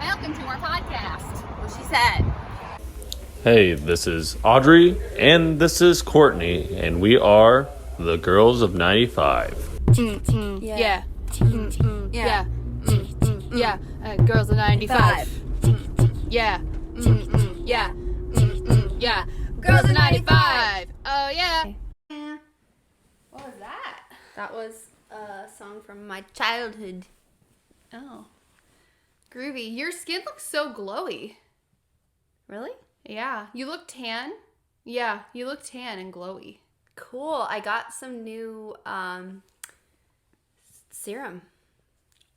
Welcome to our podcast. What she said. Hey, this is Audrey, and this is Courtney, and we are the Girls of 95. Yeah. Girls of 95. Yeah. Yeah. Girls of 95. Oh, yeah. What was that? That was a song from my childhood. Oh. Groovy. Your skin looks so glowy. Really? Yeah. You look tan. Yeah, you look tan and glowy. Cool. I got some new serum.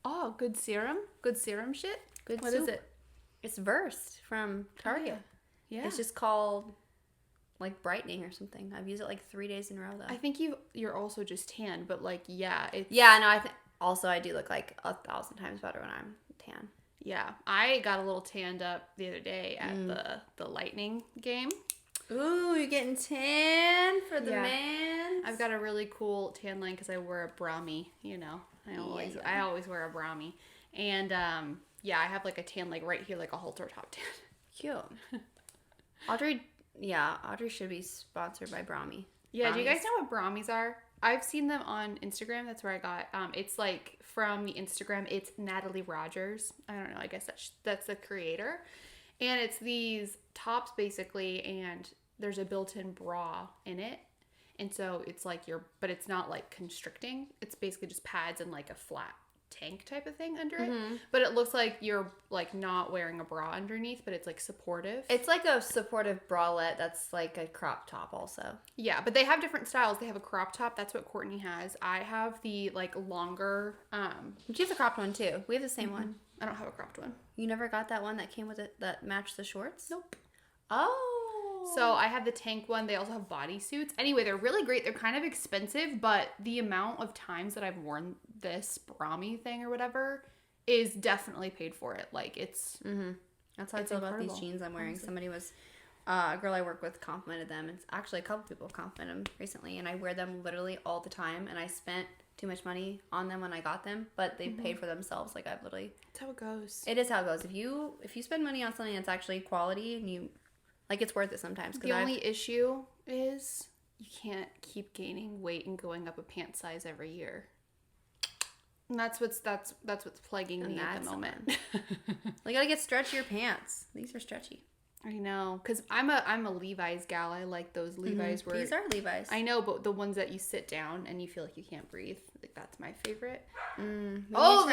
Oh, good serum? Good serum shit? Good What soup. is it? It's Versed from Target. Yeah. It's just called like brightening or something. I've used it like 3 days in a row though. I think you're also just tan, but like, yeah. It's, yeah, no, also I do look like 1,000 times better when I'm tan. Yeah. I got a little tanned up the other day at the Lightning game. Ooh, you're getting tan for the man. I've got a really cool tan line because I wear a brownie, you know. I always wear a brownie. And I have like a tan like right here, like a halter top tan. Cute. Audrey should be sponsored by Brahmi. Yeah, do you guys know what brownies are? I've seen them on Instagram. That's where I got. It's like from the Instagram. It's Natalie Rogers. I don't know. I guess that's the creator. And it's these tops basically, and there's a built-in bra in it. And so it's like but it's not like constricting. It's basically just pads and like a flat tank type of thing under it. But it looks like you're like not wearing a bra underneath, but it's like supportive. It's like a supportive bralette that's like a crop top also. Yeah, but they have different styles. They have a crop top. That's what Courtney has. I have the like longer. She has a cropped one too. We have the same one. I don't have a cropped one. You never got that one that came with it that matched the shorts? Nope. Oh. So I have the tank one. They also have bodysuits. Anyway, they're really great. They're kind of expensive, but the amount of times that I've worn this Brahmi thing or whatever is definitely paid for it. Like it's. That's how I feel about these jeans I'm wearing. Somebody was, a girl I work with complimented them. It's actually a couple people complimented them recently, and I wear them literally all the time. And I spent too much money on them when I got them, but they paid for themselves. Like I've literally. That's how it goes. It is how it goes. If you spend money on something that's actually quality and you. Like, it's worth it sometimes. The only issue is you can't keep gaining weight and going up a pant size every year. And that's what's plaguing me at the moment. You gotta get stretchier pants. These are stretchy. I know, because I'm a Levi's gal. I like those Levi's where These are Levi's. I know, but the ones that you sit down and you feel like you can't breathe, like that's my favorite. The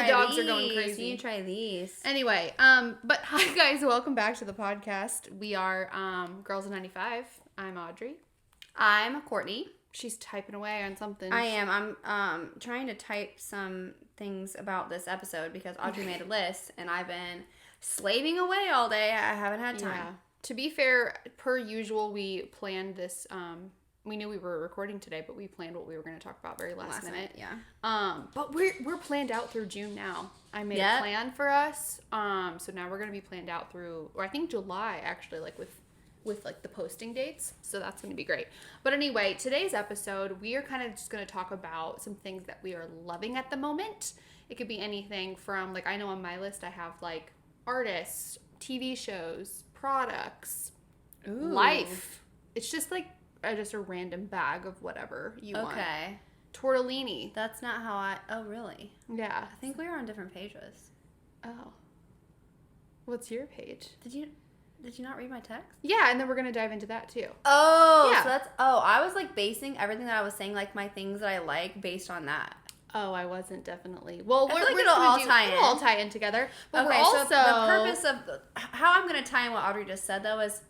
dogs are going crazy. You need to try these. Anyway, but hi guys, welcome back to the podcast. We are Girls of 95. I'm Audrey. I'm Courtney. She's typing away on something. I am. I'm trying to type some things about this episode because Audrey made a list and I've been slaving away all day. I haven't had time. Yeah. To be fair, per usual, we planned this. We knew we were recording today, but we planned what we were going to talk about very last minute. Yeah. But we're planned out through June now. I made a plan for us. So now we're going to be planned out through, or I think July actually, like with like the posting dates. So that's going to be great. But anyway, today's episode, we are kind of just going to talk about some things that we are loving at the moment. It could be anything from, like, I know on my list I have like artists, TV shows, products, life. It's just like just a random bag of whatever you want. Okay. Tortellini. That's not how oh, really? Yeah. I think we were on different pages. Oh. What's your page? Did you not read my text? Yeah, and then we're going to dive into that too. Oh, yeah. So I was like basing everything that I was saying, like my things that I like based on that. Oh, I wasn't definitely. Well, it'll all tie in together. But okay, so the purpose of how I'm going to tie in what Audrey just said though is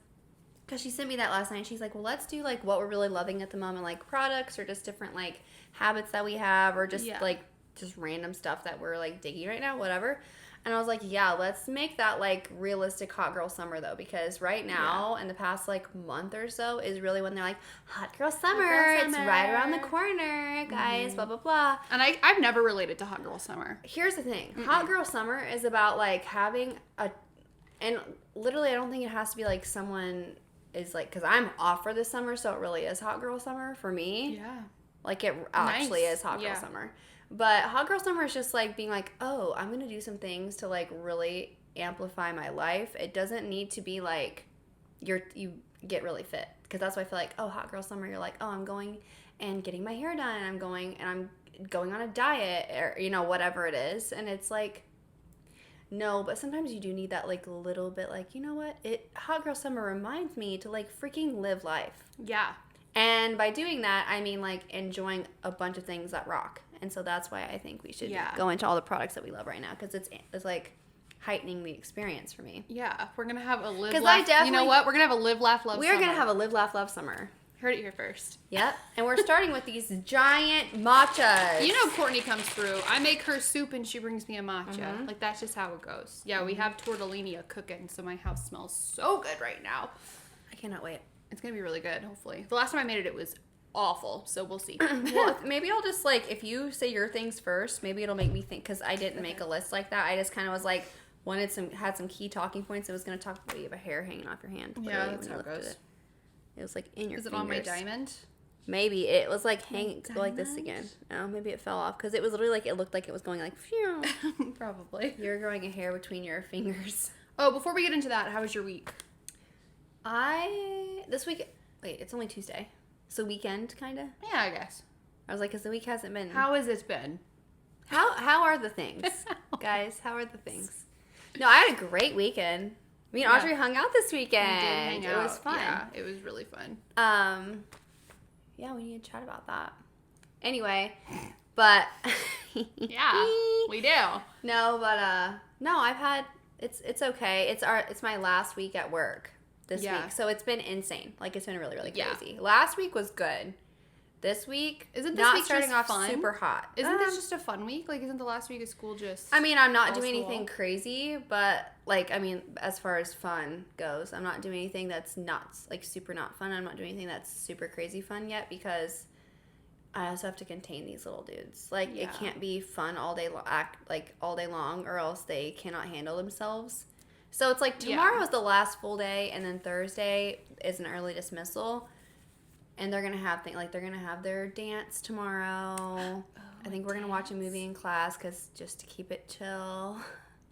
because she sent me that last night. She's like, well, let's do like what we're really loving at the moment, like products or just different like habits that we have or just like just random stuff that we're like digging right now, whatever. And I was like, yeah, let's make that like realistic hot girl summer though, because right now in the past like month or so is really when they're like hot girl summer. It's right around the corner, guys, blah, blah, blah. And I've never related to hot girl summer. Here's the thing. Hot girl summer is about like having and literally I don't think it has to be like someone is like, because I'm off for this summer, so it really is hot girl summer for me. Yeah. Like it actually is hot girl summer. But Hot Girl Summer is just like being like, oh, I'm going to do some things to like really amplify my life. It doesn't need to be like you get really fit. Because that's why I feel like, oh, Hot Girl Summer, you're like, oh, I'm going and getting my hair done. And I'm going on a diet or, you know, whatever it is. And it's like, no, but sometimes you do need that like little bit like, you know what? Hot Girl Summer reminds me to like freaking live life. Yeah. And by doing that, I mean like enjoying a bunch of things that rock. And so that's why I think we should go into all the products that we love right now, because it's like heightening the experience for me. Yeah, we're gonna have a live. Laugh. You know what? We're gonna have a live, laugh, love. We are gonna have a live, laugh, love summer. Heard it here first. Yep. And we're starting with these giant matchas. You know, Courtney comes through. I make her soup and she brings me a matcha. Mm-hmm. Like that's just how it goes. Yeah, we have tortellini cooking, so my house smells so good right now. I cannot wait. It's gonna be really good. Hopefully, the last time I made it, it was awful, so we'll see. Well, maybe I'll just like, if you say your things first, maybe it'll make me think, because I didn't make a list like that. I just kind of was like, had some key talking points. It was going to talk about you have a hair hanging off your hand. Yeah, that's how it goes. It was like in your fingers. Is it fingers. on my diamond? Maybe. It was like hanging, go like this again. Oh, maybe it fell off, because it was literally like, it looked like it was going like, phew. Probably. You're growing a hair between your fingers. Oh, before we get into that, how was your week? This week, wait, it's only Tuesday. So weekend, kind of? Yeah, I guess. I was like, because the week hasn't been. How has it been? How are the things? Guys, how are the things? No, I had a great weekend. Me and Audrey hung out this weekend. We did hang out. It was fun. Yeah, it was really fun. Yeah, we need to chat about that. Anyway, but. Yeah, we do. No, but, no, I've had, it's okay. It's my last week at work. This week. So it's been insane. Like, it's been really, really crazy. Yeah. Last week was good. This week, isn't this not week starting off fun? super hot. Isn't this just a fun week? Like, isn't the last week of school just... I mean, I'm not doing anything crazy, but, like, I mean, as far as fun goes, I'm not doing anything that's nuts, like, super not fun. I'm not doing anything that's super crazy fun yet, because I also have to contain these little dudes. Like, it can't be fun all day long, or else they cannot handle themselves. So it's like tomorrow is the last full day, and then Thursday is an early dismissal, and they're gonna have they're gonna have their dance tomorrow. Oh, I think we're gonna watch a movie in class, just to keep it chill.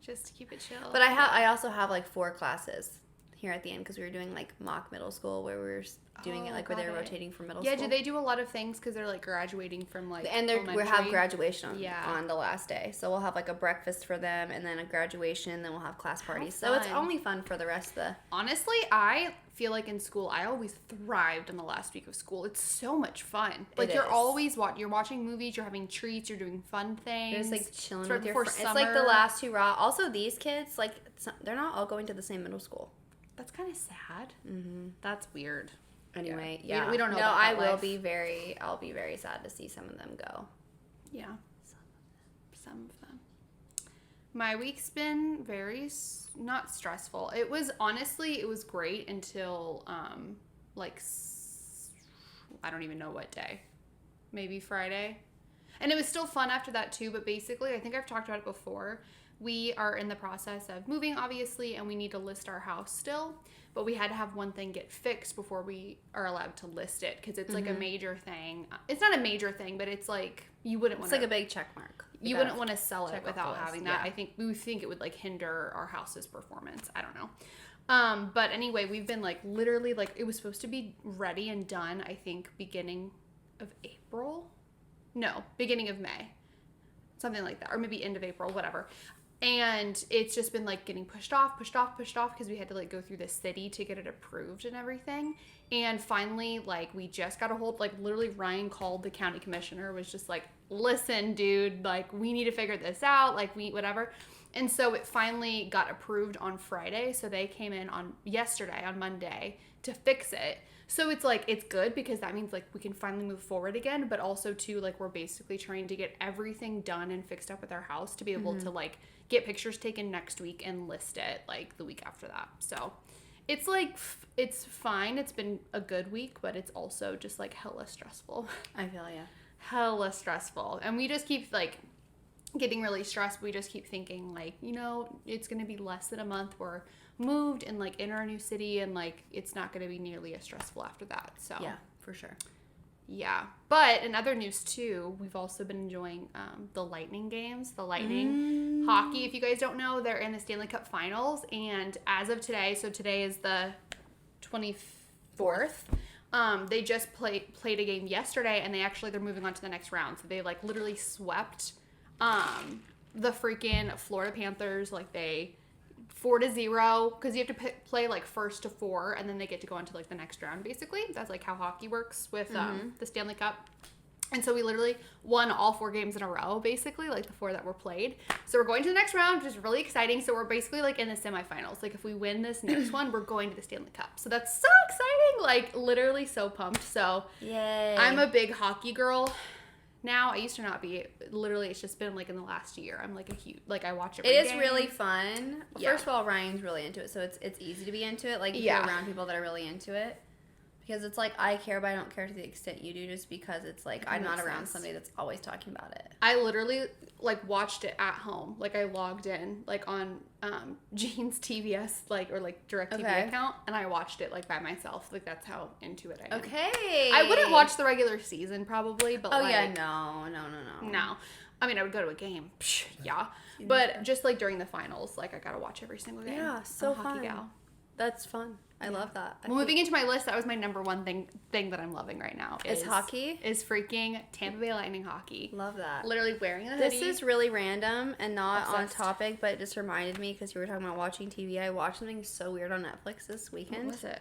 Just to keep it chill. But I also have like 4 classes here at the end, because we were doing like mock middle school, where we were doing it like where they were rotating from middle school. Yeah, do they do a lot of things because they're like graduating from like and we have graduation on the last day, so we'll have like a breakfast for them, and then a graduation, then we'll have class parties. So it's only fun for the rest of the. Honestly, I feel like in school I always thrived in the last week of school. It's so much fun. Like you're always you're watching movies, you're having treats, you're doing fun things. You're just like chilling with your friends. It's like the last hurrah. Also, these kids, like, they're not all going to the same middle school. That's kind of sad. Mm-hmm. That's weird. Anyway, yeah. We don't know. No, about that I'll be very sad to see some of them go. Yeah. Some of them. My week's been very not stressful. It was great until I don't even know what day. Maybe Friday. And it was still fun after that too, but basically, I think I've talked about it before. We are in the process of moving, obviously, and we need to list our house still. But we had to have one thing get fixed before we are allowed to list it, because it's like a major thing. It's not a major thing, but it's like you wouldn't want to. It's like a big check mark. You wouldn't want to sell it without having that. Yeah. We think it would like hinder our house's performance. I don't know. But anyway, we've been like literally like it was supposed to be ready and done, I think, beginning of April. No, beginning of May. Something like that. Or maybe end of April, whatever. And it's just been like getting pushed off because we had to like go through the city to get it approved and everything. And finally, like we just got a hold, like literally Ryan called the county commissioner, was just like, listen, dude, like we need to figure this out, like whatever. And so it finally got approved on Friday. So they came in on Monday to fix it. So it's like, it's good because that means like we can finally move forward again, but also too, like we're basically trying to get everything done and fixed up with our house to be able to like get pictures taken next week and list it like the week after that. So it's like, it's fine. It's been a good week, but it's also just like hella stressful. I feel ya. Hella stressful. And we just keep like getting really stressed. We just keep thinking like, you know, it's going to be less than a month. We're moved and like in our new city, and like it's not going to be nearly as stressful after that. So yeah, for sure. Yeah. But in other news too, we've also been enjoying the Lightning games, the Lightning hockey. If you guys don't know, they're in the Stanley Cup Finals, and as of today, so today is the 24th. They just played a game yesterday, and they're moving on to the next round. So they like literally swept the freaking Florida Panthers, like they 4-0, because you have to play like first to 4, and then they get to go on to like the next round. Basically, that's like how hockey works with the Stanley Cup. And so we literally won all 4 games in a row, basically, like the 4 that were played. So we're going to the next round, which is really exciting. So we're basically like in the semifinals. Like if we win this next one, we're going to the Stanley Cup. So that's so exciting. Like literally so pumped. So yay. I'm a big hockey girl now. I used to not be. Literally, it's just been like in the last year. I'm like a huge, like I watch every It is game. really fun. Yeah. First of all, Ryan's really into it, so it's easy to be into it. Like, if you're around people that are really into it. Because it's like, I care, but I don't care to the extent you do, just because it's like, I'm not around somebody that's always talking about it. I literally, like, watched it at home. Like, I logged in, like, on Jean's TBS, like, or, like, DirecTV account, and I watched it, like, by myself. Like, that's how into it I am. Okay. I wouldn't watch the regular season, probably, but, no. No. I mean, I would go to a game. Psh, yeah. But just, like, during the finals, like, I gotta watch every single game. Yeah, so I'm a hockey gal. That's fun. I love that. Well, moving into my list, that was my number one thing that I'm loving right now. Is hockey? Is freaking Tampa Bay Lightning hockey. Love that. Literally wearing a hoodie. This is really random and not Obsessed. on topic, but it just reminded me because you were talking about watching TV. I watched something so weird on Netflix this weekend. What was it?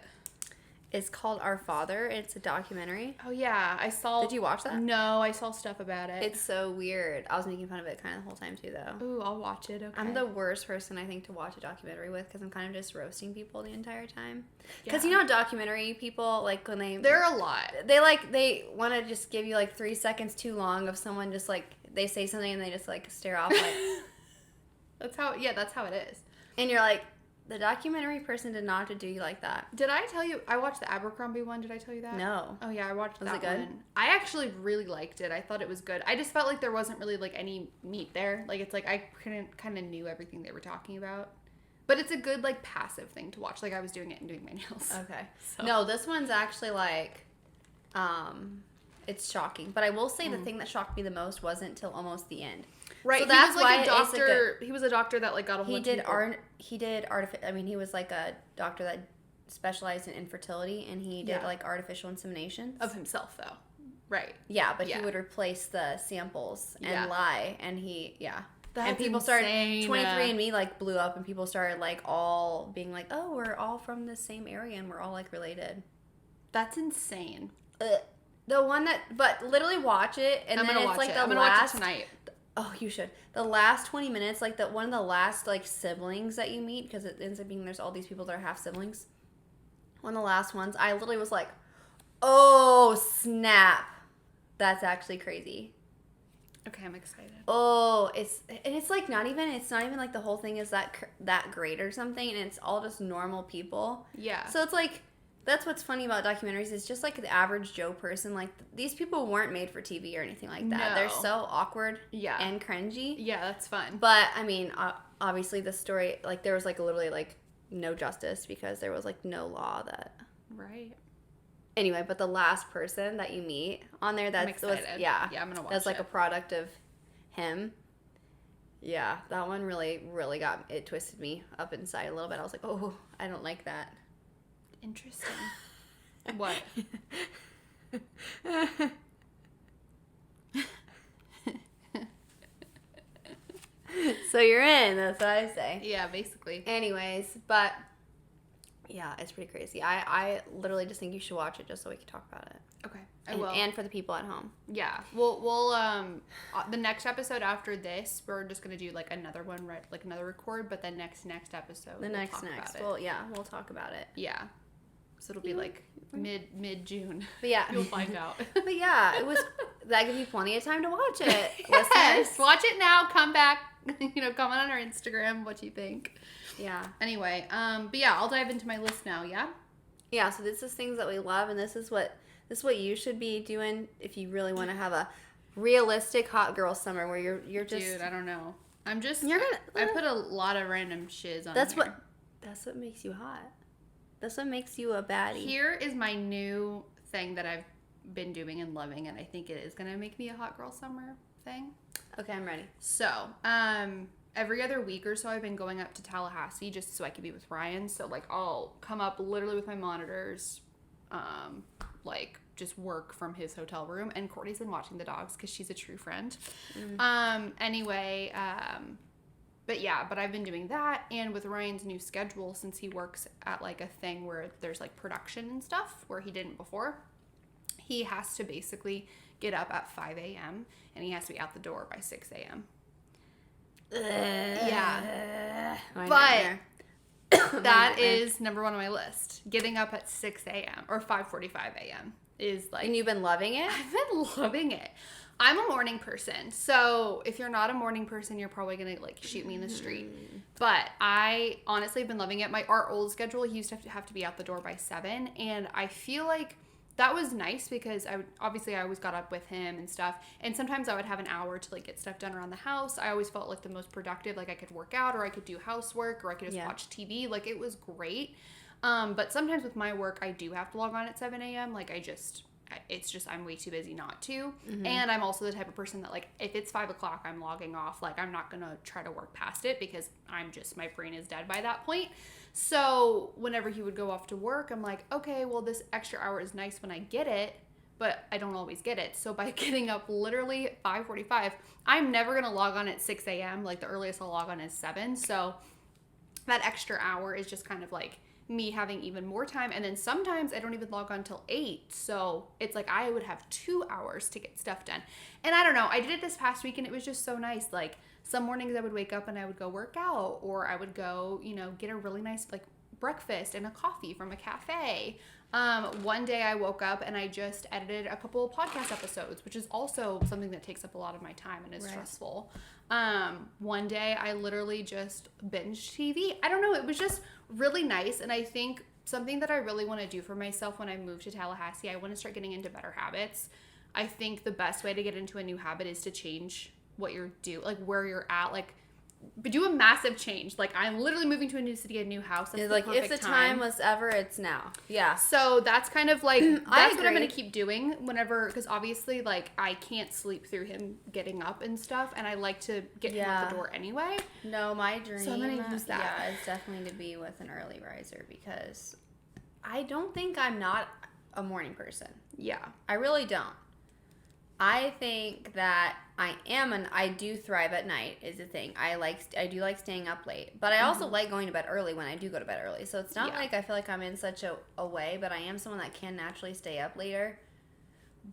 It's called Our Father. It's a documentary. Oh, yeah. I saw... Did you watch that? No, I saw stuff about it. It's so weird. I was making fun of it kind of the whole time, too, though. Ooh, I'll watch it, okay. I'm the worst person, I think, to watch a documentary with because I'm kind of just roasting people the entire time. Because, Yeah. you know, documentary people, like, when they... They're a lot. They want to just give you, like, 3 seconds too long of someone just, like, they say something and they just, like, stare off, like... That's how it is. And you're like... The documentary person did not have to do you like that. Did I tell you? I watched the Abercrombie one. Did I tell you that? No. Oh, yeah, I watched that Was it good? one. I actually really liked it. I thought it was good. I just felt like there wasn't really, like, any meat there. Like, it's like I kind of knew everything they were talking about. But it's a good, like, passive thing to watch. Like, I was doing it and doing my nails. Okay. So. No, this one's actually, like, it's shocking. But I will say the thing that shocked me the most wasn't till almost the end. Right, so that's he was like why a doctor. He was a doctor that like got a whole. He was like a doctor that specialized in infertility, and he did like artificial inseminations of himself, though. Right. Yeah, but he would replace the samples and lie, and That's and people insane. started 23andMe like blew up, and people started like all being like, oh, we're all from the same area, and we're all like related. That's insane. The one that, but literally watch it, and I'm then gonna it's watch like it. the I'm gonna last. watch it tonight. Oh, you should. The last 20 minutes, like one of the last like siblings that you meet, because it ends up being there's all these people that are half siblings. One of the last ones, I literally was like, oh snap, that's actually crazy. Okay, I'm excited. Oh, it's like not even like the whole thing is that great or something, and it's all just normal people. Yeah. So it's like. That's what's funny about documentaries. It's just like the average Joe person. Like, these people weren't made for TV or anything like that. No. They're so awkward and cringy. Yeah, that's fun. But, I mean, obviously the story, like, there was, like, literally, like, no justice because there was, like, no law that... Right. Anyway, but the last person that you meet on there, I'm excited. Yeah, I'm going to watch that's, like, a product of him. Yeah, that one really, really got... It twisted me up inside a little bit. I was like, oh, I don't like that. Interesting. What? So you're in, that's what I say. Yeah, basically. Anyways, but yeah, it's pretty crazy. I literally just think you should watch it just so we can talk about it. Okay, I will. And for the people at home. Yeah, we'll the next episode after this, we're just gonna do like another one, right? Like another record, but then next episode. We'll talk about it. Yeah. So it'll be like mid June. But yeah, you'll find out. But yeah, it was that gives you plenty of time to watch it. Yes, listeners. Watch it now. Come back. Comment on our Instagram what you think. Yeah. Anyway, but yeah, I'll dive into my list now. Yeah. Yeah. So this is things that we love, and this is what you should be doing if you really want to have a realistic hot girl summer where you're just. Dude, I don't know. I'm just. I put a lot of random shiz on. That's here. what makes you hot. That's what makes you a baddie. Here is my new thing that I've been doing and loving, and I think it is going to make me a hot girl summer thing. Okay, I'm ready. So, every other week or so, I've been going up to Tallahassee just so I could be with Ryan. So, like, I'll come up literally with my monitors, like, just work from his hotel room. And Courtney's been watching the dogs because she's a true friend. Anyway, but I've been doing that. And with Ryan's new schedule, since he works at, like, a thing where there's, like, production and stuff where he didn't before, he has to basically get up at 5 a.m. and he has to be out the door by 6 a.m. Yeah. But that is number one on my list. Getting up at 6 a.m. or 5:45 a.m. is like... And you've been loving it? I've been loving it. I'm a morning person. So if you're not a morning person, you're probably going to like shoot me in the street. But I honestly have been loving it. Our old schedule, he used to have to be out the door by 7. And I feel like that was nice because I always got up with him and stuff. And sometimes I would have an hour to like get stuff done around the house. I always felt like the most productive. Like I could work out or I could do housework or I could just watch TV. Like it was great. But sometimes with my work, I do have to log on at 7 a.m. Like it's just I'm way too busy not to. And I'm also the type of person that like if it's 5 o'clock, I'm logging off. Like I'm not gonna try to work past it because my brain is dead by that point. So whenever he would go off to work, I'm like, okay, well this extra hour is nice when I get it, but I don't always get it. So by getting up literally at 5:45, I'm never gonna log on at 6 a.m. Like the earliest I'll log on is 7. So that extra hour is just kind of like me having even more time. And then sometimes I don't even log on till 8. So it's like I would have 2 hours to get stuff done. And I don't know, I did it this past week and it was just so nice. Like some mornings I would wake up and I would go work out, or I would go, get a really nice like breakfast and a coffee from a cafe. One day I woke up and I just edited a couple of podcast episodes, which is also something that takes up a lot of my time and is stressful. One day I literally just binged TV. I don't know. It was just really nice. And I think something that I really want to do for myself when I move to Tallahassee, I want to start getting into better habits. I think the best way to get into a new habit is to change what you're doing, like where you're at, like do a massive change. Like I'm literally moving to a new city, a new house. That's like if the time was ever, it's now. Yeah. So that's kind of like that's what I'm gonna keep doing whenever, because obviously like I can't sleep through him getting up and stuff, and I like to get him out the door anyway. No, my dream. So I'm gonna use that. Yeah, is definitely to be with an early riser because I don't think I'm not a morning person. Yeah, I really don't. I think that I do thrive at night is the thing. I do like staying up late, but I also like going to bed early when I do go to bed early. So it's not like I feel like I'm in such a way, but I am someone that can naturally stay up later.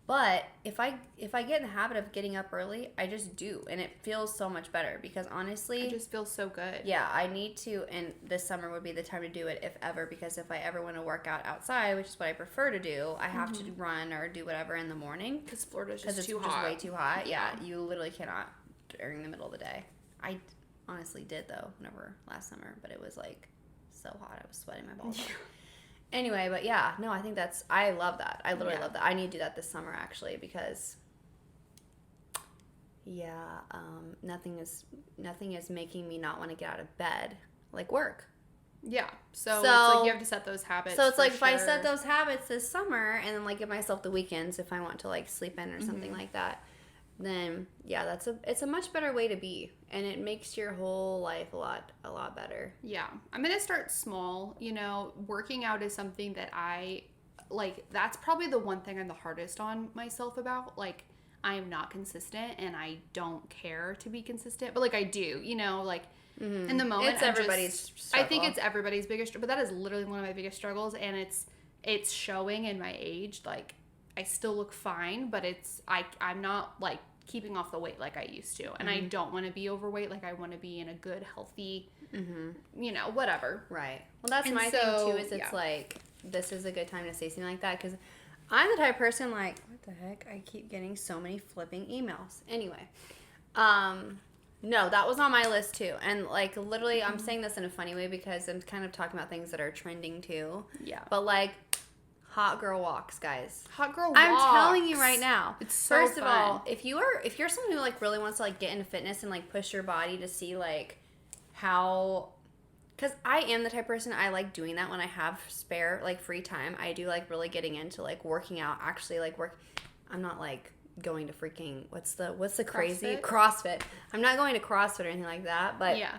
But if I get in the habit of getting up early, I just do, and it feels so much better because honestly, it just feels so good. Yeah, I need to, and this summer would be the time to do it if ever, because if I ever want to work out outside, which is what I prefer to do, I have to run or do whatever in the morning because Florida's just it's too just hot. way too hot. Yeah, you literally cannot during the middle of the day. I honestly did though, whenever last summer, but it was like so hot, I was sweating my balls off. Anyway, but yeah, no, I think I love that. I literally love that. I need to do that this summer actually because, nothing is making me not want to get out of bed like work. Yeah, so it's like you have to set those habits. So it's like if I set those habits this summer and then like give myself the weekends if I want to like sleep in or something like that, then yeah, it's a much better way to be, and it makes your whole life a lot better. Yeah, I'm gonna start small. Working out is something that I like. That's probably the one thing I'm the hardest on myself about. Like I am not consistent, and I don't care to be consistent, but like I do. Like in the moment, it's everybody's struggle. I think it's everybody's biggest, but that is literally one of my biggest struggles, and it's showing in my age. Like I still look fine, but I'm not like keeping off the weight like I used to, and I don't want to be overweight. Like I want to be in a good, healthy, whatever. Right. Well, that's my thing too. Is it's like this is a good time to say something like that because I'm the type of person like what the heck? I keep getting so many flipping emails. Anyway, no, that was on my list too, and like literally, I'm saying this in a funny way because I'm kind of talking about things that are trending too. Yeah. But like. Hot girl walks, guys. Hot girl walks. I'm telling you right now. It's so First fun. of all, if you're someone who like really wants to like get into fitness and like push your body to see like how, Because I am the type of person, I like doing that when I have spare, like, free time. I do like really getting into, like, working out, actually, like, I'm not, like, going to freaking, what's the crazy? CrossFit. I'm not going to CrossFit or anything like that, but yeah.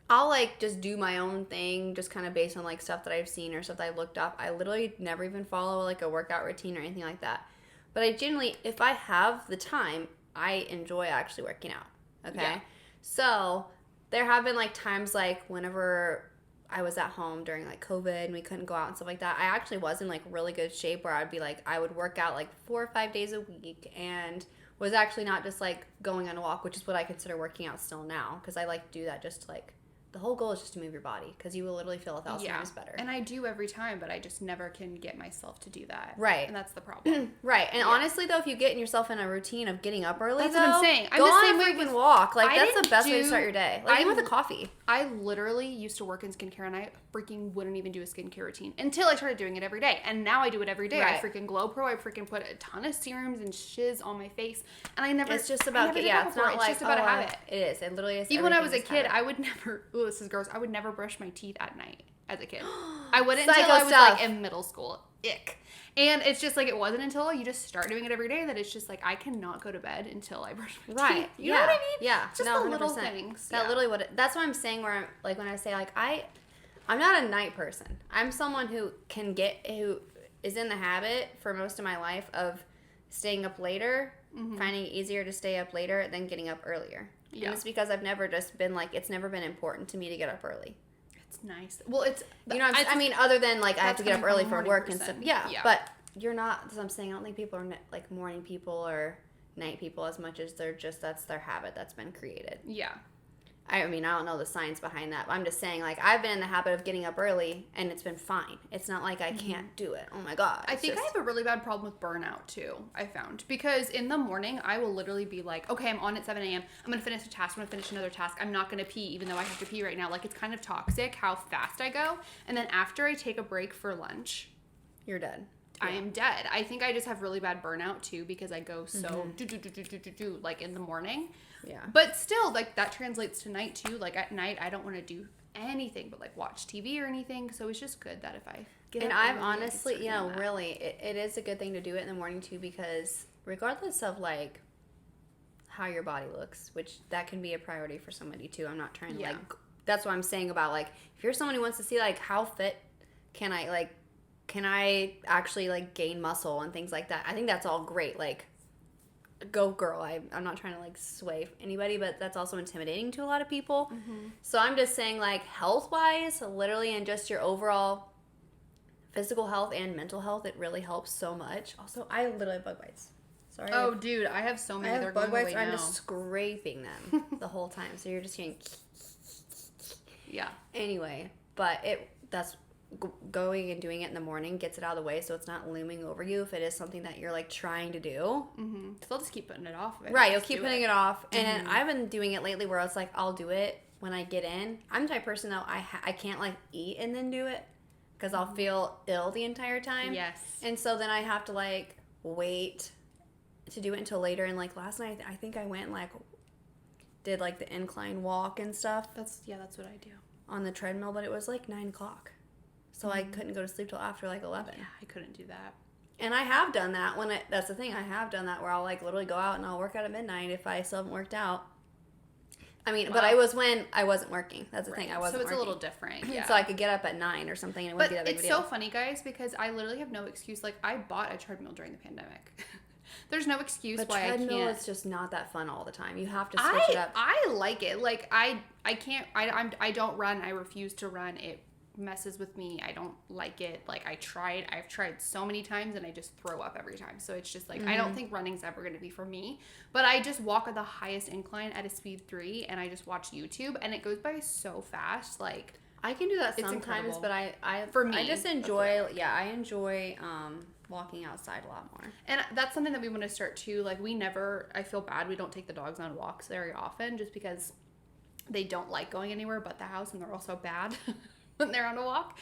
I'll, like, just do my own thing, just kind of based on, like, stuff that I've seen or stuff that I've looked up. I literally never even follow, like, a workout routine or anything like that. But I generally, if I have the time, I enjoy actually working out, okay? Yeah. So, there have been, like, times, like, whenever I was at home during, like, COVID and we couldn't go out and stuff like that, I actually was in, like, really good shape where I'd be, like, I would work out, like, 4 or 5 days a week and was actually not just, like, going on a walk, which is what I consider working out still now, because I like to do that just to, like, the whole goal is just to move your body, because you will literally feel 1,000 times better. And I do every time, but I just never can get myself to do that. Right. And that's the problem. Right. And honestly, though, if you get yourself in a routine of getting up early, that's though, what I'm saying. I'm go the on same a way freaking with, walk. Like, I that's the didn't best way to start your day. Like, even with a coffee. I literally used to work in skincare, and I freaking wouldn't even do a skincare routine until I started doing it every day. And now I do it every day. Right. I freaking Glow Pro. I freaking put a ton of serums and shiz on my face. And I never... It's just about... it's not like... It's just about a habit. It is. It literally is. Even when I was a kid, habit. I would never... Oh, this is gross. I would never brush my teeth at night as a kid. I wouldn't Psycho until I was stuff. like in middle school. Ick. And it's just like, it wasn't until you just start doing it every day that it's just like, I cannot go to bed until I brush my teeth. You know what I mean? Yeah. Just no, the little 100%. things. That literally that's what I'm saying, where I'm like, when I say like, I'm not a night person. I'm someone who is in the habit for most of my life of staying up later, finding it easier to stay up later than getting up earlier. Yeah. And it's because I've never just been like, it's never been important to me to get up early. It's nice. Well, it's... You know, I mean, other than like I have to get up early for work person. and stuff. Yeah, but you're not, as I'm saying, I don't think people are like morning people or night people as much as that's their habit that's been created. Yeah. I mean, I don't know the science behind that, but I'm just saying, like, I've been in the habit of getting up early, and it's been fine. It's not like I can't do it. Oh, my God. I think I have a really bad problem with burnout, too, I found. Because in the morning, I will literally be like, okay, I'm on at 7 a.m. I'm going to finish a task. I'm going to finish another task. I'm not going to pee, even though I have to pee right now. Like, it's kind of toxic how fast I go. And then after I take a break for lunch... You're dead. I am dead. I think I just have really bad burnout, too, because I go so like, in the morning. Yeah. But still, like, that translates to night, too. Like, at night, I don't want to do anything but, like, watch TV or anything. So it's just good that if I get and up I've early, honestly, you know, really, it is a good thing to do it in the morning, too, because regardless of, like, how your body looks, which that can be a priority for somebody, too. I'm not trying to, like, that's what I'm saying about, like, if you're someone who wants to see, like, how fit can I actually, like, gain muscle and things like that? I think that's all great. Like, go girl. I'm not trying to, like, sway anybody, but that's also intimidating to a lot of people. Mm-hmm. So I'm just saying, like, health-wise, literally, and just your overall physical health and mental health, it really helps so much. Also, I literally have bug bites. Sorry. Oh, dude, I have so many. I have bug bites. I'm now. just scraping them the whole time. So you're just hearing... Yeah. Anyway, but that's... going and doing it in the morning gets it out of the way, so it's not looming over you if it is something that you're like trying to do. Mm-hmm. So they'll just keep putting it off. Right, you'll keep putting it off. And I've been doing it lately where it's like I'll do it when I get in. I'm the type of person though, I can't like eat and then do it because I'll feel ill the entire time. Yes. And so then I have to like wait to do it until later. And like last night, I think I went and like did like the incline walk and stuff. That's what I do on the treadmill, but it was like 9 o'clock. So I couldn't go to sleep till after like 11. Yeah, I couldn't do that. And I have done that that's the thing. I have done that where I'll like literally go out and I'll work out at midnight if I still haven't worked out. I mean, but I was when I wasn't working. That's the thing. I wasn't working. So it's a little different. Yeah. So I could get up at 9 or something and it wouldn't be that big of a deal. It's so funny, guys, because I literally have no excuse. Like, I bought a treadmill during the pandemic. There's no excuse why I can't. Treadmill is just not that fun all the time. You have to switch it up. I like it. Like, I can't. I don't run. I refuse to run. It messes with me. I don't like it. Like, I've tried so many times and I just throw up every time. So it's just like, I don't think running's ever going to be for me, but I just walk at the highest incline at a speed 3 and I just watch YouTube and it goes by so fast. Like, I can do that sometimes, incredible. but I just enjoy, I enjoy walking outside a lot more. And that's something that we want to start too. Like, I feel bad we don't take the dogs on walks very often just because they don't like going anywhere but the house and they're also bad when they're on a walk.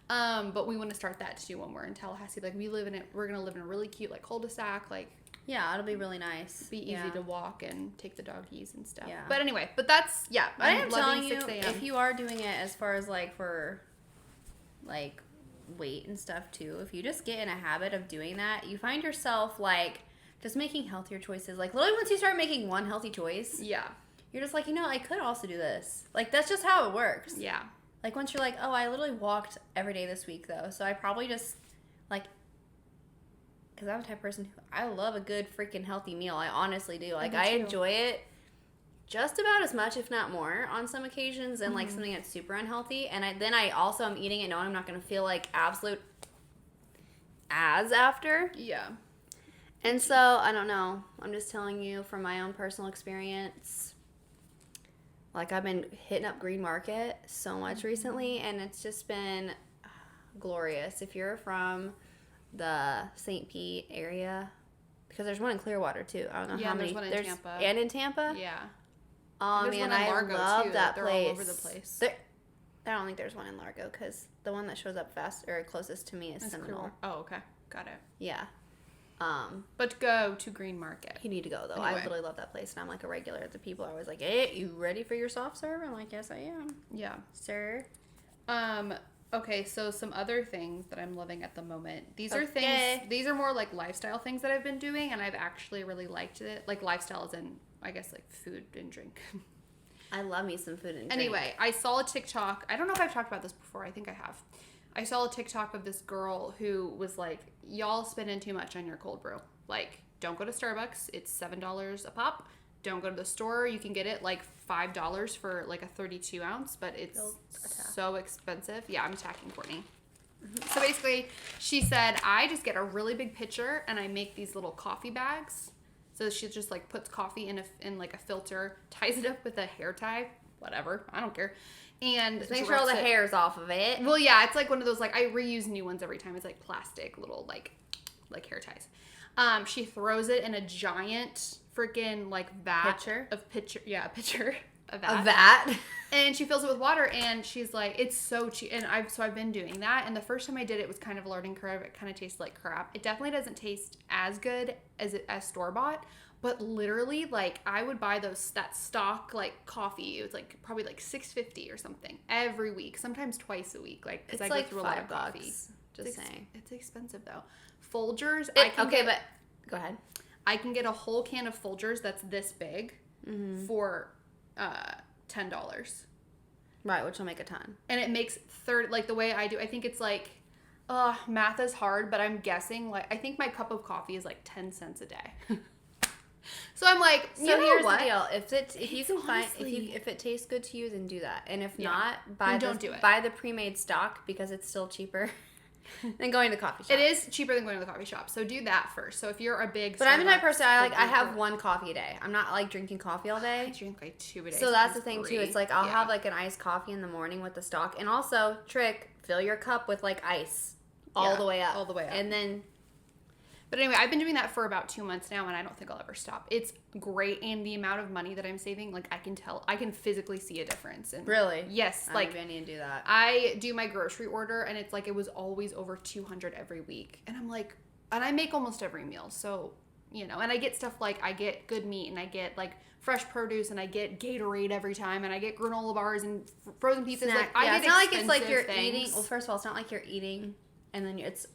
But we want to start that too when we're in Tallahassee. Like, we're going to live in a really cute, like, cul-de-sac. Like, Yeah, it'll be really nice. Be easy to walk and take the doggies and stuff. Yeah. But anyway, that's, But I am telling you, 6 a.m. if you are doing it as far as like for like weight and stuff too, if you just get in a habit of doing that, you find yourself like just making healthier choices. Like literally once you start making one healthy choice, yeah, you're just like, I could also do this. Like that's just how it works. Yeah. Like once you're like, oh, I literally walked every day this week though, so I probably just like, because I'm the type of person who I love a good freaking healthy meal. I honestly do. Like I enjoy it just about as much, if not more, on some occasions than like something that's super unhealthy. And then I also am eating it knowing I'm not going to feel like absolute ass after. Yeah. And so I don't know. I'm just telling you from my own personal experience. Like I've been hitting up Green Market so much recently, and it's just been glorious. If you're from the St. Pete area, because there's one in Clearwater too. I don't know how many. There's one in Tampa. And in Tampa? Yeah. Oh man, I love that They're place. all over the place. I don't think there's one in Largo because the one that shows up fast or closest to me is Seminole. Oh, okay. Got it. Yeah. But go to Green Market. You need to go though. Anyway. I really love that place, and I'm like a regular. The people are always like, "Hey, you ready for your soft serve?" I'm like, "Yes, I am." Yeah. Sir. Okay, so some other things that I'm loving at the moment. These are things, these are more like lifestyle things that I've been doing, and I've actually really liked it. Like lifestyle is in, I guess, like food and drink. I love me some food and drink. Anyway, I saw a TikTok. I don't know if I've talked about this before. I think I have. I saw a TikTok of this girl who was like, y'all spending too much on your cold brew. Like, don't go to Starbucks. It's $7 a pop. Don't go to the store. You can get it like $5 for like a 32 ounce, but it's so expensive. Yeah, I'm attacking Courtney. So basically, she said, I just get a really big pitcher and I make these little coffee bags. So she just like puts coffee in like a filter, ties it up with a hair tie, whatever. I don't care. And just make sure all the hair's off of it. Well, yeah, it's like one of those, like I reuse new ones every time. It's like plastic little like hair ties. She throws it in a giant freaking like pitcher. A vat. And she fills it with water, and she's like, it's so cheap. And I've been doing that, and the first time I did it was kind of a learning curve. It kind of tasted like crap. It definitely doesn't taste as good as store bought, but literally like I would buy that stock like coffee. It was like probably like $6.50 or something every week, sometimes twice a week. Like because I go through a lot of coffee. Just saying, it's expensive though. Folgers. But go ahead. I can get a whole can of Folgers that's this big for $10. Right, which will make a ton. And it makes like the way I do. I think it's like, math is hard, but I'm guessing like I think my cup of coffee is like 10 cents a day. So I'm like, here's the deal. If it tastes good to you, then do that. And if not, buy the pre-made stock because it's still cheaper than going to the coffee shop. It is cheaper than going to the coffee shop. So do that first. So if you're a big But I'm the type of person I have one coffee a day. I'm not like drinking coffee all day. I drink like 2 a day. So that's the thing too. It's like I'll have like an iced coffee in the morning with the stock. And also, fill your cup with like ice all the way up. All the way up. And then But anyway, I've been doing that for about 2 months now, and I don't think I'll ever stop. It's great, and the amount of money that I'm saving, like I can physically see a difference. And really? Yes. Maybe I need to do that. I do my grocery order, and it's like it was always over $200 every week, and I'm like, and I make almost every meal, so and I get stuff like I get good meat, and I get like fresh produce, and I get Gatorade every time, and I get granola bars and frozen pizzas. Snack. Like it's not like it's like you're things. eating. Well, first of all, it's not like you're eating, and then it's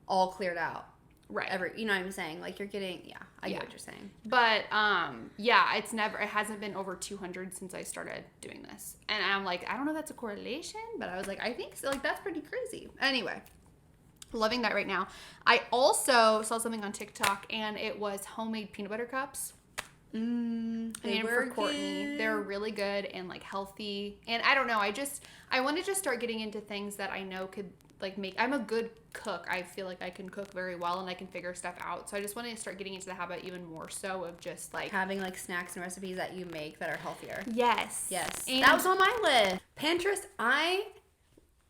all cleared out. Right. You know what I'm saying? Like you're getting, I get what you're saying. But, it hasn't been over 200 since I started doing this. And I'm like, I don't know if that's a correlation, but I was like, I think so. Like, that's pretty crazy. Anyway, loving that right now. I also saw something on TikTok, and it was homemade peanut butter cups. They And were for Courtney, good. they're really good and like healthy. And I don't know, I want to just start getting into things that I know could like make. I'm a good cook. I feel like I can cook very well and I can figure stuff out. So I just want to start getting into the habit even more so of just like having like snacks and recipes that you make that are healthier. Yes. And that was on my list. Pinterest.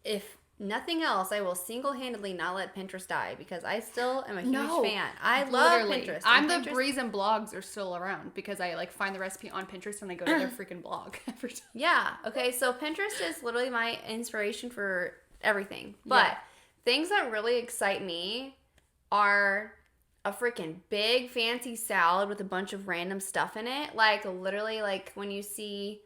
If nothing else, I will single-handedly not let Pinterest die because I still am a huge fan. I love Pinterest. I'm the Breeze and blogs are still around because I like find the recipe on Pinterest and I go to their freaking blog every time. Yeah. Okay. So Pinterest is literally my inspiration for everything. But things that really excite me are a freaking big fancy salad with a bunch of random stuff in it. Like, literally, like, when you see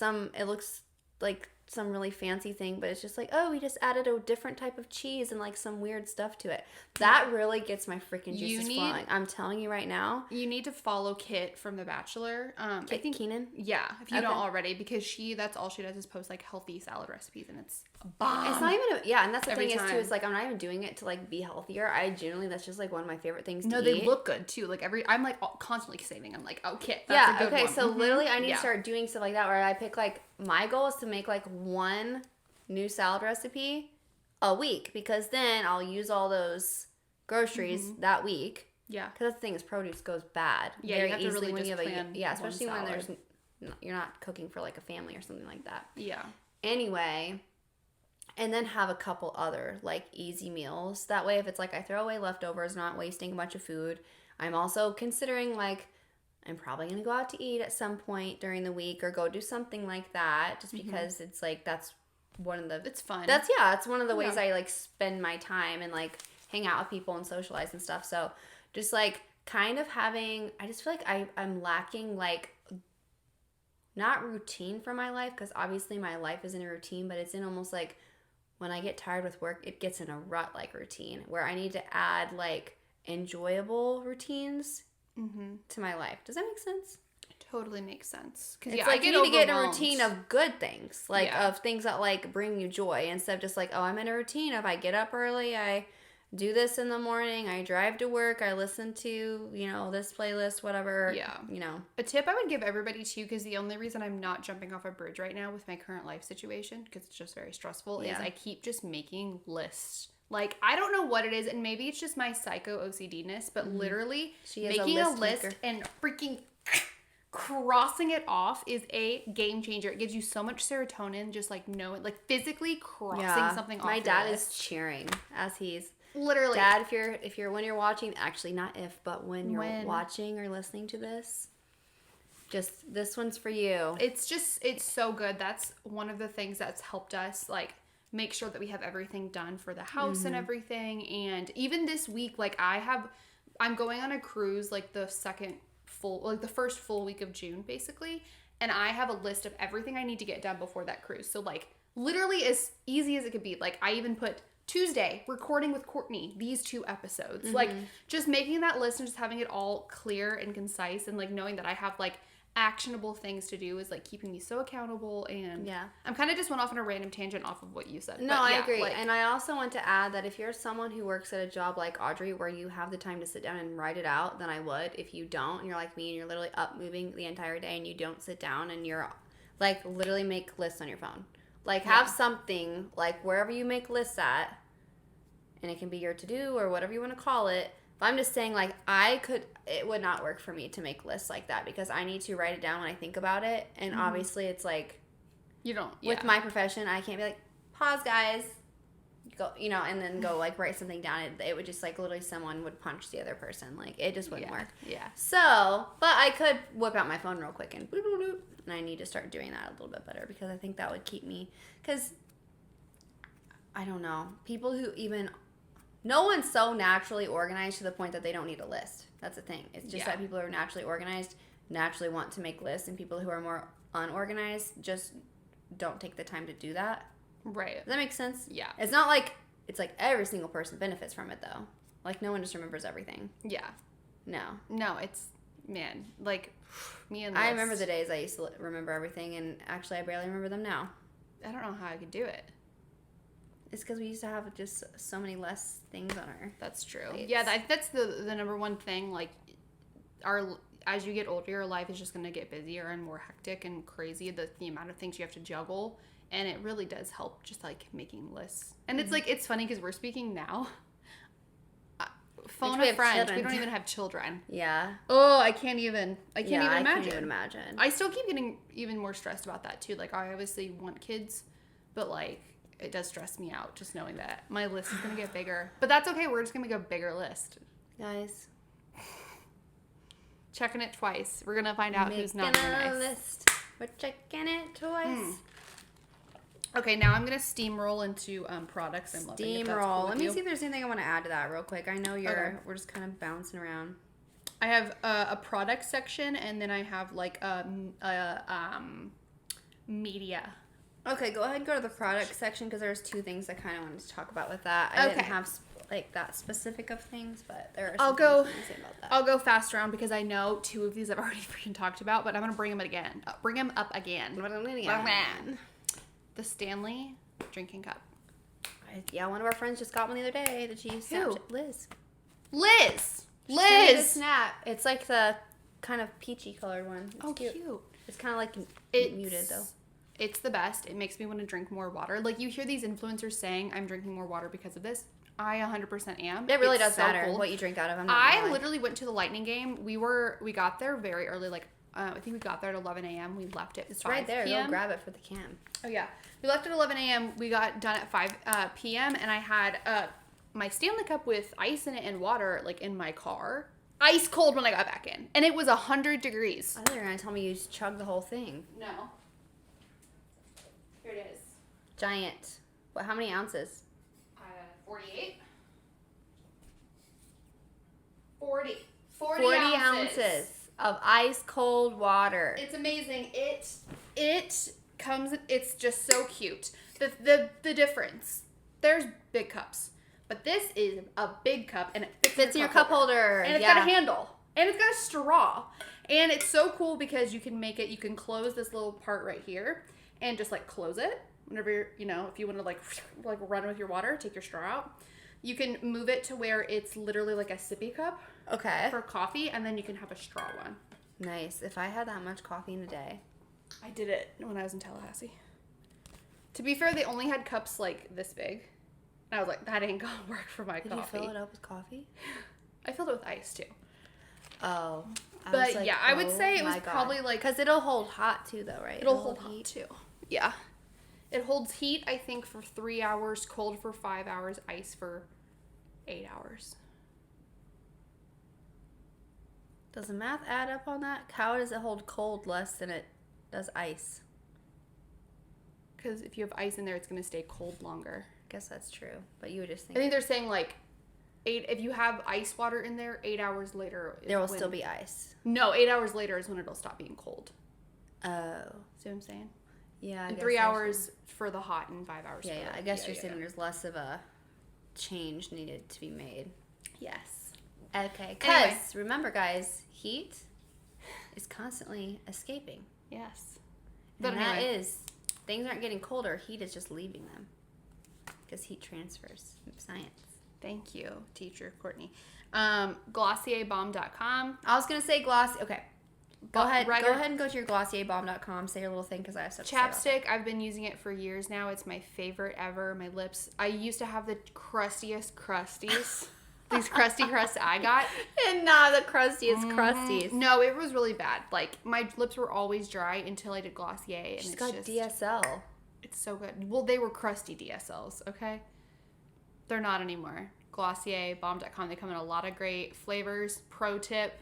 it looks like some really fancy thing, but it's just like, oh, we just added a different type of cheese and like some weird stuff to it. That really gets my freaking juices flowing. I'm telling you right now. You need to follow Kit from The Bachelor. I think Keenan. Yeah, if you don't already, because that's all she does is post like healthy salad recipes, and it's a bomb. It's not even and that's the thing is too. It's like I'm not even doing it to like be healthier. That's just like one of my favorite things to eat. No, they look good too. Like I'm like constantly saving. I'm like, oh, Kit, that's a good one. So literally, I need to start doing stuff like that where I pick like my goal is to make like one new salad recipe a week, because then I'll use all those groceries that week. Yeah, because the thing is, produce goes bad very easily really when you have especially when you're not cooking for like a family or something like that. Yeah. Anyway, and then have a couple other like easy meals. That way, if it's like I throw away leftovers, not wasting a bunch of food. I'm also considering like I'm probably gonna go out to eat at some point during the week or go do something like that, just because it's like that's one of the it's fun. It's one of the ways I like spend my time and like hang out with people and socialize and stuff. So just like kind of having, I just feel like I'm lacking like not routine for my life, because obviously my life isn't a routine, but it's in almost like when I get tired with work, it gets in a rut like routine where I need to add like enjoyable routines to my life. Does that make sense? Totally makes sense. Because like you need to get in a routine of good things, like of things that like bring you joy, instead of just like, oh, I'm in a routine of I get up early, I do this in the morning, I drive to work, I listen to this playlist, whatever. A tip I would give everybody too, because the only reason I'm not jumping off a bridge right now with my current life situation, because it's just very stressful, is I keep just making lists. Like, I don't know what it is, and maybe it's just my psycho OCD-ness, but literally making a list and freaking crossing it off is a game changer. It gives you so much serotonin, just like knowing, like physically crossing something off. My dad is cheering as he's literally. Dad, if you're when you're watching, actually not if, but when you're watching or listening to this, just this one's for you. It's so good. That's one of the things that's helped us like make sure that we have everything done for the house and everything. And even this week, like I'm going on a cruise like the first full week of June basically, and I have a list of everything I need to get done before that cruise. So like literally as easy as it could be. Like I even put Tuesday recording with Courtney these 2 episodes. Like just making that list and just having it all clear and concise, and like knowing that I have like actionable things to do is like keeping me so accountable. And I'm kind of just went off on a random tangent off of what you said. No, I agree. And I also want to add that if you're someone who works at a job like Audrey where you have the time to sit down and write it out, then I would. If you don't, and you're like me and you're literally up moving the entire day and you don't sit down and you're like literally make lists on your phone. Like have something like wherever you make lists at, and it can be your to-do or whatever you want to call it. But I'm just saying, like, it would not work for me to make lists like that, because I need to write it down when I think about it. And obviously it's like, you don't, with my profession, I can't be like, pause guys, go, and then go like write something down. It would just like literally someone would punch the other person. Like it just wouldn't work. Yeah. So, but I could whip out my phone real quick and boop, boop, boop, and I need to start doing that a little bit better, because I think that would keep me, because I don't know, people who no one's so naturally organized to the point that they don't need a list. That's the thing. It's just that people who are naturally organized naturally want to make lists, and people who are more unorganized just don't take the time to do that. Right. Does that make sense? Yeah. It's not like it's like every single person benefits from it though. Like no one just remembers everything. Yeah. No, it's like me and I remember the days I used to remember everything, and actually I barely remember them now. I don't know how I could do it. It's because we used to have just so many less things on our. That's true. Plates. Yeah, that's the number one thing. Like, as you get older, your life is just going to get busier and more hectic and crazy. The amount of things you have to juggle, and it really does help just like making lists. And it's like it's funny because we're speaking now. Phone a friend. We don't even have children. Yeah. Oh, I can't even imagine. I can't even imagine. I still keep getting even more stressed about that too. Like I obviously want kids, but like. It does stress me out just knowing that my list is going to get bigger. But that's okay. We're just going to make a bigger list. Guys. Checking it twice. We're going to find out who's not nice. List. We're checking it twice. Okay, now I'm gonna steamroll into products I'm loving. Steamroll. Let me see if there's anything I want to add to that real quick. I know we're just kind of bouncing around. I have a product section, and then I have like media. Okay, go ahead and go to the product section because there's 2 things I kind of wanted to talk about with that. I didn't have like that specific of things, but there are some things I want to say about that. I'll go fast around because I know 2 of these I've already freaking talked about, but I'm gonna bring them again. The Stanley drinking cup. Yeah, one of our friends just got one the other day that she used. Who? Liz. Liz. Snap. It's like the kind of peachy colored one. It's cute. It's kind of like muted though. It's the best. It makes me want to drink more water. Like you hear these influencers saying, "I'm drinking more water because of this." I 100% am. It really does matter what you drink out of. I literally went to the Lightning game. We got there very early. Like I think we got there at 11 a.m. We left at 5 p.m. It's right there. Go grab it for the cam. Oh yeah, we left at 11 a.m. We got done at 5 p.m. and I had my Stanley cup with ice in it and water like in my car. Ice cold when I got back in, and it was 100 degrees. I thought you were gonna tell me you just chugged the whole thing. No. Here it is. Giant. What? How many ounces? 48. 40 ounces of ice cold water. It's amazing. It comes. It's just so cute. The difference. There's big cups, but this is a big cup and it fits in your cup holder. And it's got a handle and it's got a straw, and it's so cool because you can make it. You can close this little part right here and just like close it whenever you're, if you want to like run with your water, take your straw out. You can move it to where it's literally like a sippy cup. Okay. For coffee, and then you can have a straw one. Nice. If I had that much coffee in a day. I did it when I was in Tallahassee. To be fair, they only had cups like this big. And I was like, that ain't gonna work for my coffee. Did you fill it up with coffee? I filled it with ice too. Oh. But yeah, I would say it was probably like... Because it'll hold hot too though, right? It'll hold heat too. Yeah. It holds heat, I think, for 3 hours, cold for 5 hours, ice for 8 hours. Does the math add up on that? How does it hold cold less than it does ice? Because if you have ice in there, it's going to stay cold longer. I guess that's true. But you would just think... I think they're saying like if you have ice water in there, 8 hours later... There will still be ice. No, 8 hours later is when it'll stop being cold. Oh. See what I'm saying? Yeah. And 3 hours for the hot and 5 hours for the... Yeah, I guess you're saying there's less of a change needed to be made. Yes. Okay, because remember, guys, heat is constantly escaping. Yes. But that is, things aren't getting colder, heat is just leaving them. Because heat transfers. Science. Thank you, teacher Courtney. GlossierBomb.com. I was going to say Glossier. Okay. Go ahead and go to your GlossierBomb.com. Say your little thing because I have stuff to say about Chapstick, I've been using it for years now. It's my favorite ever. My lips, I used to have the crustiest crusties. These crusty crusts I got. And not the crustiest crusties. No, it was really bad. Like, my lips were always dry until I did Glossier. And She's got DSL. It's so good. Well, they were crusty DSLs, okay? They're not anymore. GlossierBomb.com. They come in a lot of great flavors. Pro tip,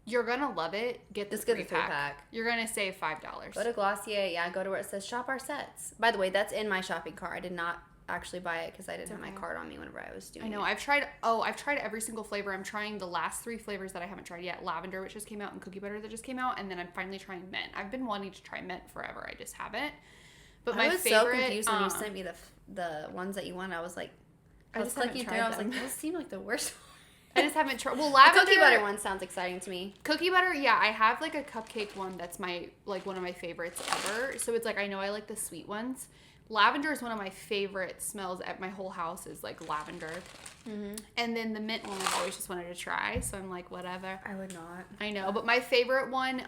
you're going to love it. Get the 3-pack. You're going to save $5. Go to Glossier. Yeah, go to where it says shop our sets. By the way, that's in my shopping cart. I did not actually buy it because I didn't have my card on me whenever I was doing it. I know. I've tried every single flavor. I'm trying the last 3 flavors that I haven't tried yet. Lavender, which just came out, and cookie butter that just came out, and then I'm finally trying mint. I've been wanting to try mint forever. I just haven't. But I was so confused when you sent me the ones that you wanted. I was like, I was clicking through. I was like, those seem like the worst. I just haven't tried. Well, lavender, the cookie butter one sounds exciting to me. Cookie butter, yeah. I have like a cupcake one that's one of my favorites ever. So it's like I know I like the sweet ones. Lavender is one of my favorite smells at my whole house is like lavender. Mm-hmm. And then the mint one I've always just wanted to try. So I'm like, whatever. I would not. I know. But my favorite one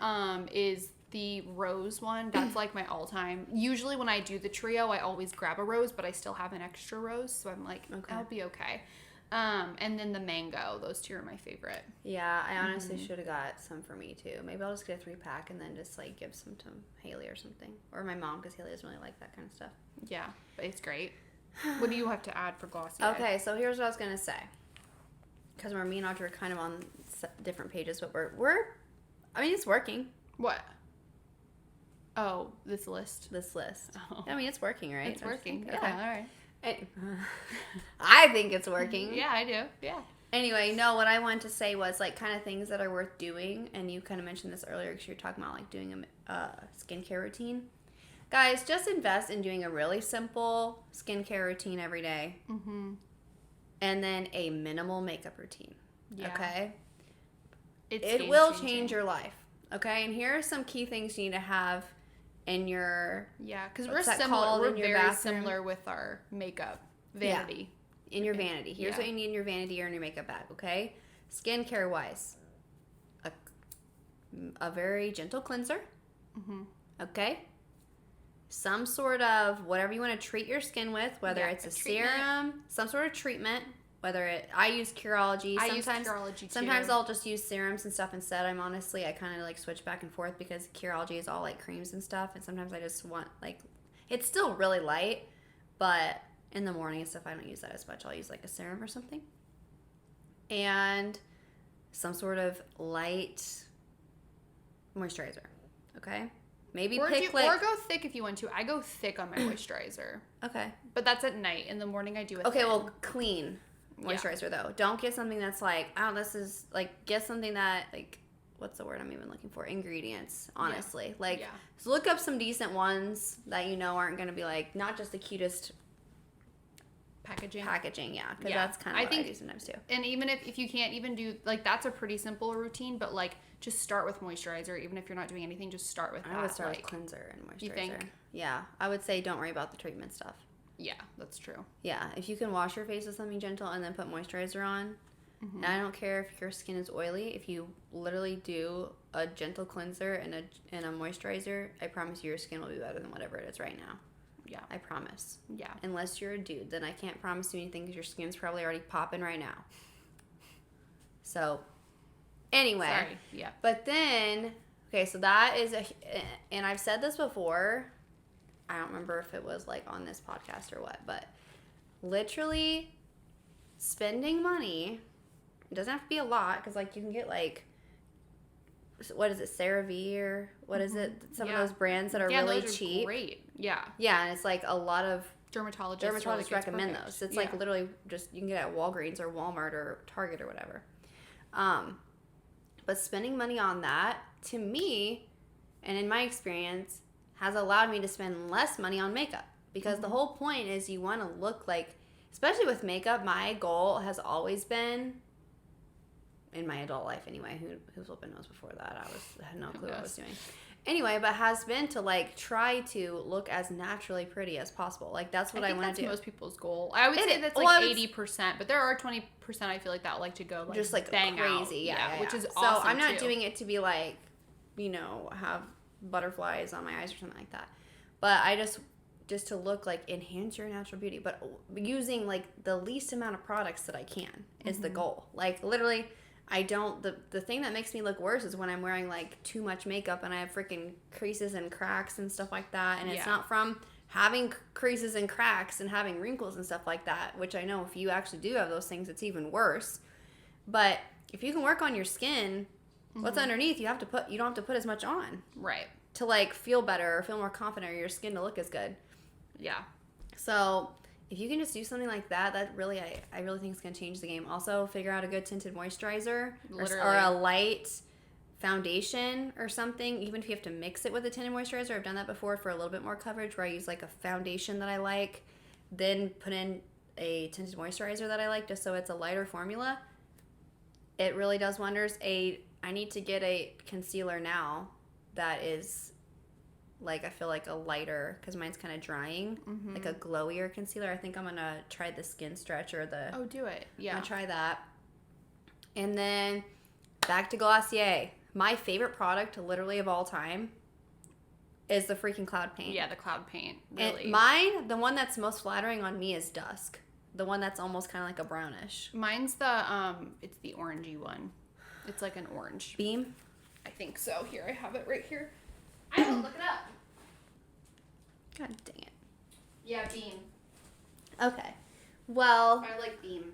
is the rose one. That's like my all-time. Usually when I do the trio, I always grab a rose, but I still have an extra rose. So I'm like, I'll be okay. And then the mango. Those 2 are my favorite. Yeah, I honestly should have got some for me too. Maybe I'll just get a 3-pack and then just like give some to Haley or something. Or my mom, because Haley doesn't really like that kind of stuff. Yeah, but it's great. What do you have to add for Glossier? Okay, so here's what I was going to say. Because me and Audrey are kind of on different pages, but it's working. What? Oh, this list. Oh. I mean, it's working, right? It's working. Okay. Yeah, all right. I think it's working. Yeah, I do. Yeah. Anyway, no, what I wanted to say was, like, kind of things that are worth doing, and you kind of mentioned this earlier because you were talking about, like, doing a skincare routine. Guys, just invest in doing a really simple skincare routine every day. Mm-hmm. And then a minimal makeup routine. Yeah. Okay? It's It will change your life. Okay? And here are some key things you need to have in your... Yeah, because we're similar. We're very bathroom? similar with our makeup vanity. Yeah. In your vanity. Here's what you need in your vanity or in your makeup bag, okay? Skincare wise, a very gentle cleanser. Mm-hmm. Okay? Some sort of whatever you want to treat your skin with, whether it's a serum, some sort of treatment. I use Curology. I use Curology too. Sometimes I'll just use serums and stuff instead. I kind of like switch back and forth because Curology is all like creams and stuff, and sometimes I just want like, it's still really light, but in the morning and stuff I don't use that as much. I'll use like a serum or something, and some sort of light moisturizer. Okay, maybe or pick or go thick if you want to. I go thick on my moisturizer. Okay, but that's at night. In the morning I do it. Okay, thin. well, clean moisturizer though. Don't get something that's like, oh, this is like, get something that like, what's the word I'm even looking for? Ingredients, honestly. So look up some decent ones that you know aren't going to be like, not just the cutest packaging, yeah, because that's kind of what I do sometimes too. And even if you can't even do, like, that's a pretty simple routine, but like, just start with moisturizer. Even if you're not doing anything, just start with that. I would start with cleanser and moisturizer. You think? Yeah, I would say don't worry about the treatment stuff. Yeah, that's true. Yeah, if you can wash your face with something gentle and then put moisturizer on, and I don't care if your skin is oily, if you literally do a gentle cleanser and a moisturizer, I promise you your skin will be better than whatever it is right now. Yeah. I promise. Yeah. Unless you're a dude, then I can't promise you anything because your skin's probably already popping right now. So, anyway. Sorry. Yeah. But then, okay, so that is and I've said this before. I don't remember if it was like on this podcast or what, but literally spending money, it doesn't have to be a lot because like you can get like, what is it, CeraVe or what is it? Some of those brands that are really those cheap. Are great. Yeah. Yeah, and it's like a lot of dermatologists recommend those. It's like literally just you can get it at Walgreens or Walmart or Target or whatever. But spending money on that, to me, and in my experience, has allowed me to spend less money on makeup. Because the whole point is you want to look like, especially with makeup, my goal has always been, in my adult life anyway, who's open knows before that, I had no clue what I was doing. Anyway, but has been to like try to look as naturally pretty as possible. Like that's what I want to do. That's most people's goal. I would say that's like 80%, but there are 20% I feel like that like to go like just like bang crazy, out. Which is awesome. So I'm not doing it to be like, you know, have butterflies on my eyes or something like that. But I just to look like enhance your natural beauty, but using like the least amount of products that I can is the goal. Like literally, I don't, the thing that makes me look worse is when I'm wearing like too much makeup and I have freaking creases and cracks and stuff like that. And it's not from having creases and cracks and having wrinkles and stuff like that, which I know if you actually do have those things, it's even worse. But if you can work on your skin, what's underneath, you don't have to put as much on. Right. To like feel better or feel more confident or your skin to look as good. Yeah. So if you can just do something like that, that really, I really think it's going to change the game. Also, figure out a good tinted moisturizer or a light foundation or something. Even if you have to mix it with a tinted moisturizer, I've done that before for a little bit more coverage where I use like a foundation that I like, then put in a tinted moisturizer that I like just so it's a lighter formula. It really does wonders. I need to get a concealer now that is like, I feel like a lighter, because mine's kind of drying, like a glowier concealer. I think I'm going to try the Skin Stretch or the... Oh, do it. Yeah. I'm going to try that. And then back to Glossier. My favorite product, literally of all time, is the freaking Cloud Paint. Yeah, the Cloud Paint. Really. And mine, the one that's most flattering on me is Dusk. The one that's almost kind of like a brownish. Mine's the, it's the orangey one. It's like an orange. Beam? I think so. Here, I have it right here. I will look it up. God dang it. Yeah, Beam. Okay. Well... I like Beam.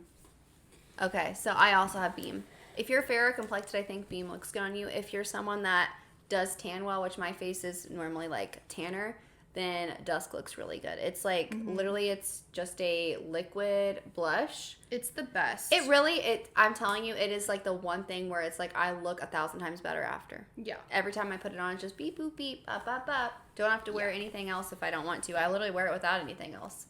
Okay, so I also have Beam. If you're fairer complected, I think Beam looks good on you. If you're someone that does tan well, which my face is normally like tanner, then dusk looks really good. It's like literally it's just a liquid blush. It's the best. It really, I'm telling you, it is like the one thing where it's like I look 1,000 times better after. Yeah. Every time I put it on, it's just beep, boop, beep, up, up, up. Don't have to wear anything else if I don't want to. I literally wear it without anything else.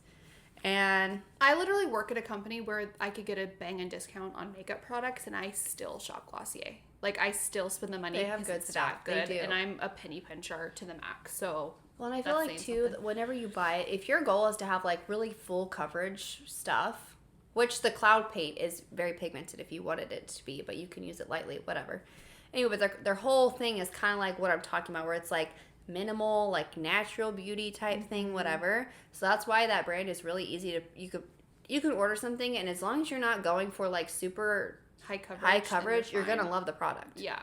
And I literally work at a company where I could get a bang-on discount on makeup products, and I still shop Glossier. Like, I still spend the money. They have good stuff. Good, they do. And I'm a penny pincher to the max. So, well, and I feel like, too, whenever you buy it, if your goal is to have, like, really full coverage stuff, which the cloud paint is very pigmented if you wanted it to be, but you can use it lightly, whatever. Anyway, but their whole thing is kind of like what I'm talking about, where it's, like, minimal, like, natural beauty type thing, whatever. So that's why that brand is really easy to, you could order something, and as long as you're not going for, like, super high coverage, you're gonna love the product. Yeah.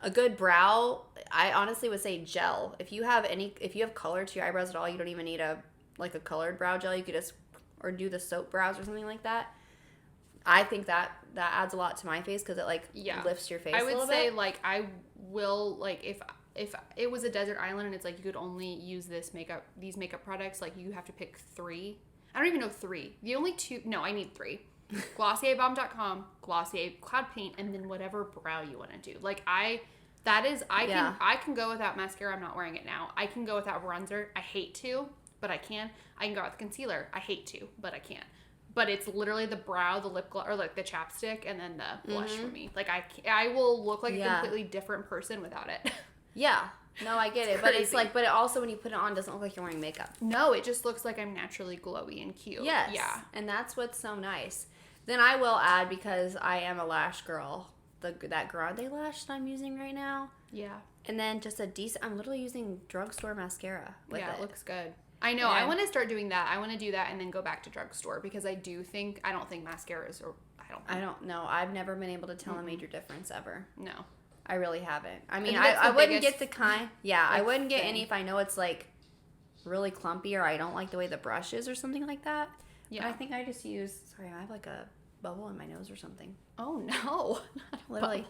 A good brow, I honestly would say gel. If you have color to your eyebrows at all, you don't even need a colored brow gel. You could just, or do the soap brows or something like that. I think that adds a lot to my face because it like lifts your face a little bit. I would say like I will like if it was a desert island and it's like you could only use these makeup products, like you have to pick 3. I don't even know 3. The only 2, no, I need 3. GlossierBomb.com, Glossier Cloud Paint, and then whatever brow you want to do. Like I can go without mascara. I'm not wearing it now. I can go without bronzer. I hate to, but I can. I can go without concealer. I hate to, but I can. But it's literally the brow, the lip gloss, or like the chapstick, and then the blush for me. Like I will look like a completely different person without it. Yeah. No, I get it. But it's like, but it also when you put it on, doesn't look like you're wearing makeup. No, it just looks like I'm naturally glowy and cute. Yes. Yeah. And that's what's so nice. Then I will add, because I am a lash girl, that Grande lash that I'm using right now. Yeah. And then just I'm literally using drugstore mascara with it. Yeah, it looks good. I know. Yeah. I want to start doing that. I want to do that and then go back to drugstore, because I don't think mascaras are, I don't know. I've never been able to tell a major difference ever. No. I really haven't. I mean, I wouldn't get the kind. Yeah, I wouldn't get any if I know it's like really clumpy or I don't like the way the brush is or something like that. Yeah. But I think I just use, I have like a bubble in my nose or something. Oh no. Literally.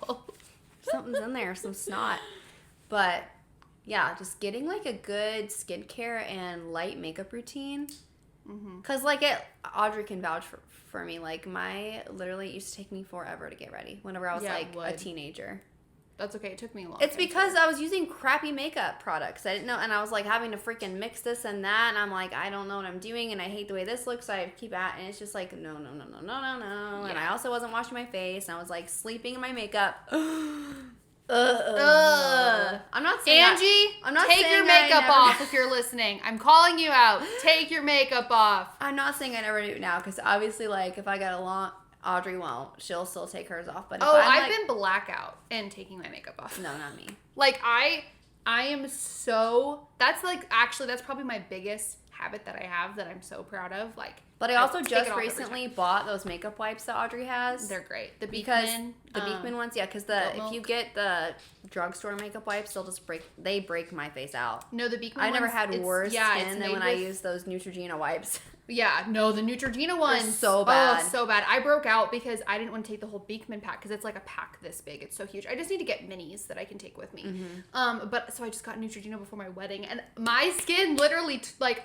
Something's in there, some snot. But yeah, just getting like a good skincare and light makeup routine. Because like Audrey can vouch for me. Like literally it used to take me forever to get ready whenever I was a teenager. That's okay. It took me a long time. It's because I was using crappy makeup products. I didn't know. And I was like having to freaking mix this and that. And I'm like, I don't know what I'm doing. And I hate the way this looks. So I keep at And it's just like, no. Yeah. And I also wasn't washing my face. And I was like sleeping in my makeup. I'm not saying Angie, I'm not take your makeup off if you're listening. I'm calling you out. Take your makeup off. I'm not saying I never do it now. Because obviously like if I got a long... Audrey won't. She'll still take hers off. But I've been blackout and taking my makeup off. No, not me. Like I am so. That's like actually that's probably my biggest habit that I have that I'm so proud of. Like, but I also just recently bought those makeup wipes that Audrey has. They're great. The Beekman ones, yeah. Because if you get the drugstore makeup wipes, they'll just break my face out. No, the Beekman. I never had worse skin than when I used those Neutrogena wipes. Yeah, no, the Neutrogena one's so bad. Oh, so bad. I broke out because I didn't want to take the whole Beekman pack because it's like a pack this big. It's so huge. I just need to get minis that I can take with me. But so I just got Neutrogena before my wedding, and my skin literally,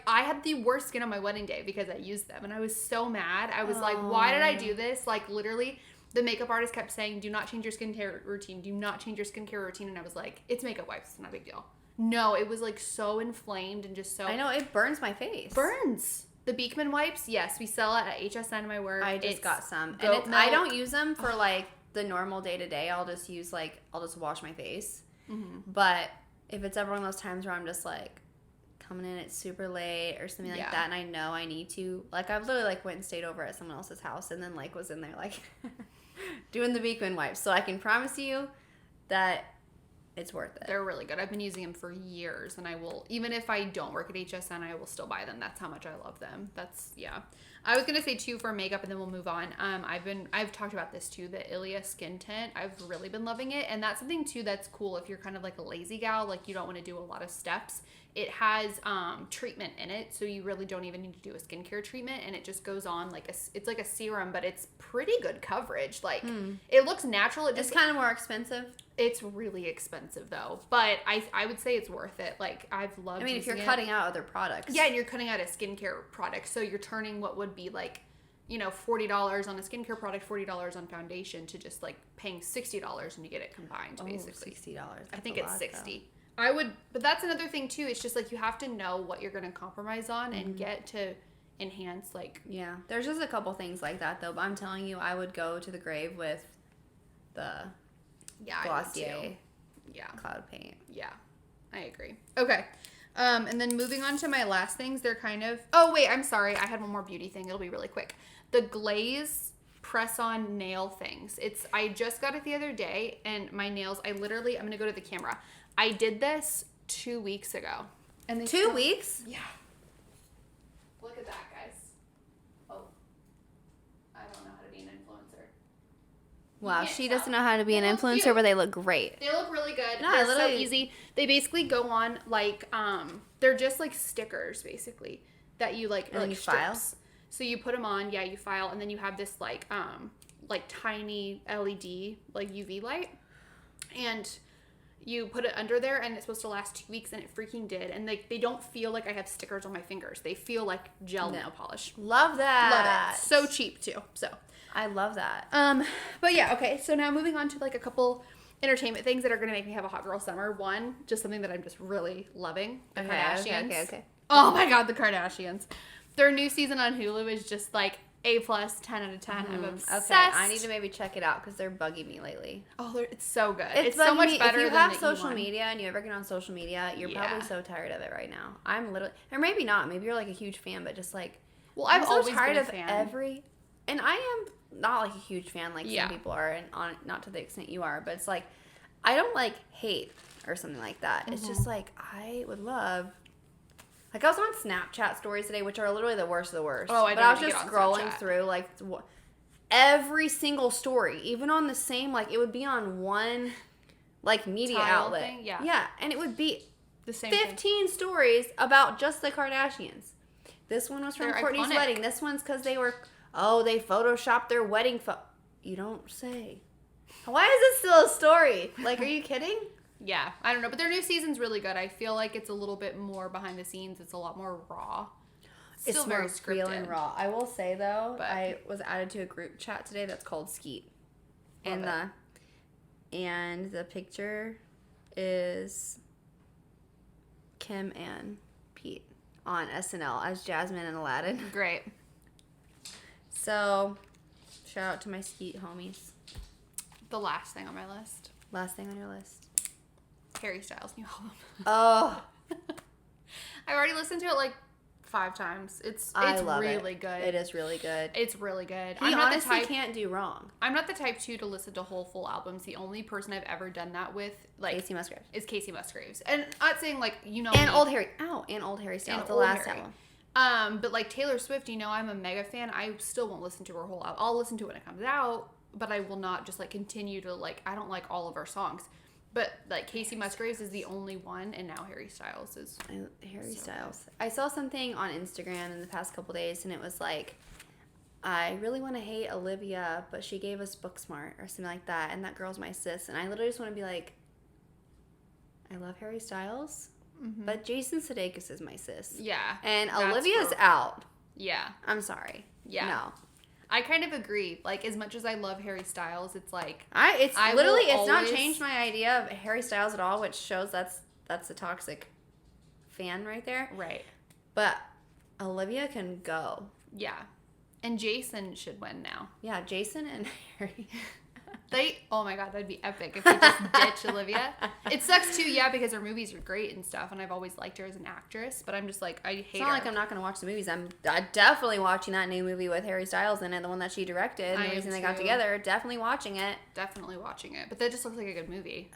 I had the worst skin on my wedding day because I used them, and I was so mad. I was like, why did I do this? Like, literally, the makeup artist kept saying, do not change your skincare routine. Do not change your skincare routine. And I was like, it's makeup wipes. It's not a big deal. No, it was like so inflamed and just so. I know, it burns my face. Burns. The Beekman wipes, yes, we sell it at HSN in my work. I just got some. And I don't use them for like the normal day to day. I'll just use I'll just wash my face. But if it's ever one of those times where I'm just like coming in, it's super late or something like that, and I know I need to, I literally went and stayed over at someone else's house and then was in there doing the Beekman wipes. So I can promise you that it's worth it. They're really good. I've been using them for years, and I will, even if I don't work at HSN, I will still buy them. That's how much I love them. I was going to say too for makeup, and then we'll move on. I've talked about this too, the Ilia skin tint. I've really been loving it, and that's something too that's cool if you're kind of like a lazy gal, like you don't want to do a lot of steps, it has treatment in it, so you really don't even need to do a skincare treatment, and it just goes on like it's like a serum, but it's pretty good coverage. Like it looks natural. It's kind of more expensive. It's really expensive though, but I would say it's worth it. Like I've loved. I mean, if you're cutting out other products, yeah, and you're cutting out a skincare product, so you're turning what would be like, you know, $40 on a skincare product, $40 on foundation, to just like paying $60 and you get it combined, basically. $60. I think it's $60. I would, but that's another thing too. It's just like you have to know what you're going to compromise on and get to enhance, like. Yeah, there's just a couple things like that though. But I'm telling you, I would go to the grave with the Glossier cloud paint. Yeah, I agree. Okay. And then moving on to my last things, they're kind of. Oh wait, I'm sorry. I had one more beauty thing. It'll be really quick. The glaze press-on nail things. I just got it the other day, and my nails. I'm gonna go to the camera. I did this 2 weeks ago. And they 2 weeks? Yeah. Look at that, guys. Oh. I don't know how to be an influencer. Wow, she doesn't know how to be an influencer, but they look great. They look really good. No, they're so easy. They basically go on like they're just like stickers basically that you like and you file. So you put them on, you file, and then you have this like tiny LED like UV light, and you put it under there, and it's supposed to last 2 weeks, and it freaking did. And they don't feel like I have stickers on my fingers. They feel like gel nail polish. Love that. Love it. So cheap too. So I love that. But yeah, okay. So now moving on to like a couple entertainment things that are going to make me have a hot girl summer. One, just something that I'm just really loving. The Kardashians. Okay. Oh my God, the Kardashians. Their new season on Hulu is just like A+, 10 out of 10. I'm obsessed. Okay, I need to maybe check it out because they're bugging me lately. Oh, it's so good. It's so much better If you than have the social E1. media and you ever get on social media, you're probably so tired of it right now. I'm literally, or maybe not. Maybe you're like a huge fan, but just like, well, I'm I've so always tired been a of fan. and I am not like a huge fan like some people are, and not to the extent you are, but it's like, I don't like hate or something like that. It's just like, I would love. Like, I was on Snapchat stories today, which are literally the worst of the worst. Oh, but I was just scrolling through, like, every single story, even on the same, like, it would be on one, like, media outlet. Thing? Yeah. Yeah, and it would be the same 15 stories about just the Kardashians. This one was from They're Kourtney's iconic. wedding. This one's because they photoshopped their wedding You don't say. Why is it still a story? Like, are you kidding? Yeah, I don't know, but their new season's really good. I feel like it's a little bit more behind the scenes. It's a lot more raw. Still It's very more real and scripted. raw. I will say though, But- I was added to a group chat today that's called Skeet, and the picture is Kim and Pete on SNL as Jasmine and Aladdin. Great. So, shout out to my Skeet homies. The last thing on my list. Last thing on your list. Harry Styles' new album. Oh, I've already listened to it like 5 times. It's love really good. It is really good. It's really good. He honestly can't do wrong. I'm not the type to listen to whole full albums. The only person I've ever done that with, like, Casey Musgraves. is Casey Musgraves. And I'm not saying like And me. old Harry Styles, And the old last Harry. album. But like Taylor Swift, I'm a mega fan. I still won't listen to her whole album. I'll listen to it when it comes out, but I will not just like continue to like. I don't like all of her songs. But like Casey Musgraves is the only one, and now Harry Styles is. Harry Styles. I saw something on Instagram in the past couple days, and it was like, I really want to hate Olivia, but she gave us Booksmart or something like that, and that girl's my sis. And I literally just want to be like, I love Harry Styles, but Jason Sudeikis is my sis. Yeah. And that's Olivia's her. out. Yeah. I'm sorry. Yeah. No. I kind of agree. Like, as much as I love Harry Styles, it's like... It's I not changed my idea of Harry Styles at all, which shows that's a toxic fan right there. Right. But Olivia can go. Yeah. And Jason should win now. Yeah, Jason and Harry. Oh my God, that'd be epic if they just ditch Olivia. It sucks too, because her movies are great and stuff, and I've always liked her as an actress, but I'm just like, I hate her. It's not like I'm not going to watch the movies. I'm definitely watching that new movie with Harry Styles in it, the one that she directed, the reason they got together. Definitely watching it. Definitely watching it. But that just looks like a good movie.